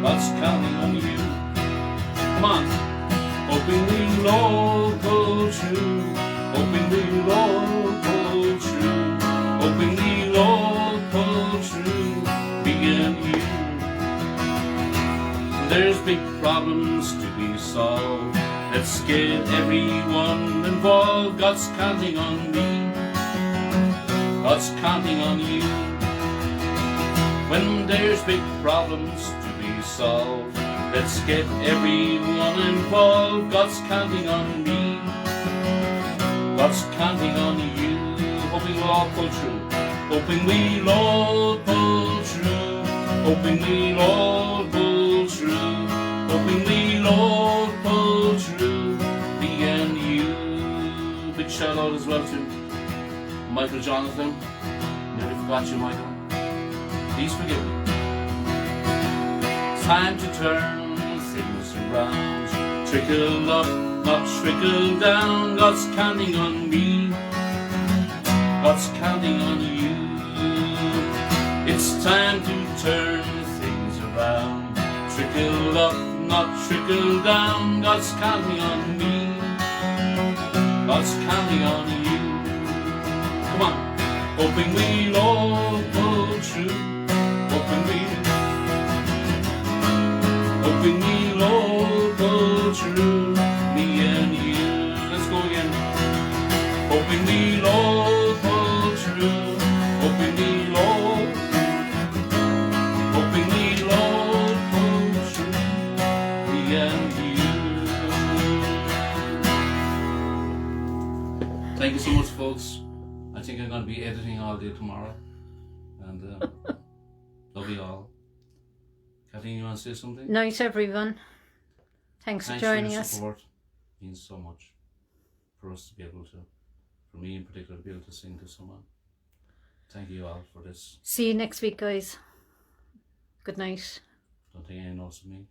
God's counting on you. Come on. Hoping we'll all go true. Hoping we'll all go true. Hoping we'll all go true. Me and you. There's big problems to be solved. Let's get everyone involved. God's counting on me. God's counting on you. When there's big problems to be solved, let's get everyone involved. God's counting on me. God's counting on you. Hoping we'll all pull through. Hoping we'll all pull through. Hoping we'll all pull through. Hoping we'll all pull through. Me and you. Big shout out as well to Michael Jonathan. Nearly forgot you, Michael. Please forgive me. Time to turn things around. Trickle up, not trickle down. God's counting on me. God's counting on you. It's time to turn things around. Trickle up, not trickle down. God's counting on me. God's counting on you. Come on. Hoping we'll all pull through. Hoping we'll all pull through. Me and you. Let's go again. Hoping we'll all pull through. Hoping we'll all pull through. Me and you. Thank you so much, folks. I think I'm going to be editing all day tomorrow. And love you all. Kathleen, you want to say something? Night, everyone. Thanks for joining for your us. support. It means so much for us to be able to, for me in particular, to be able to sing to someone. Thank you all for this. See you next week, guys. Good night. Don't think anyone knows me.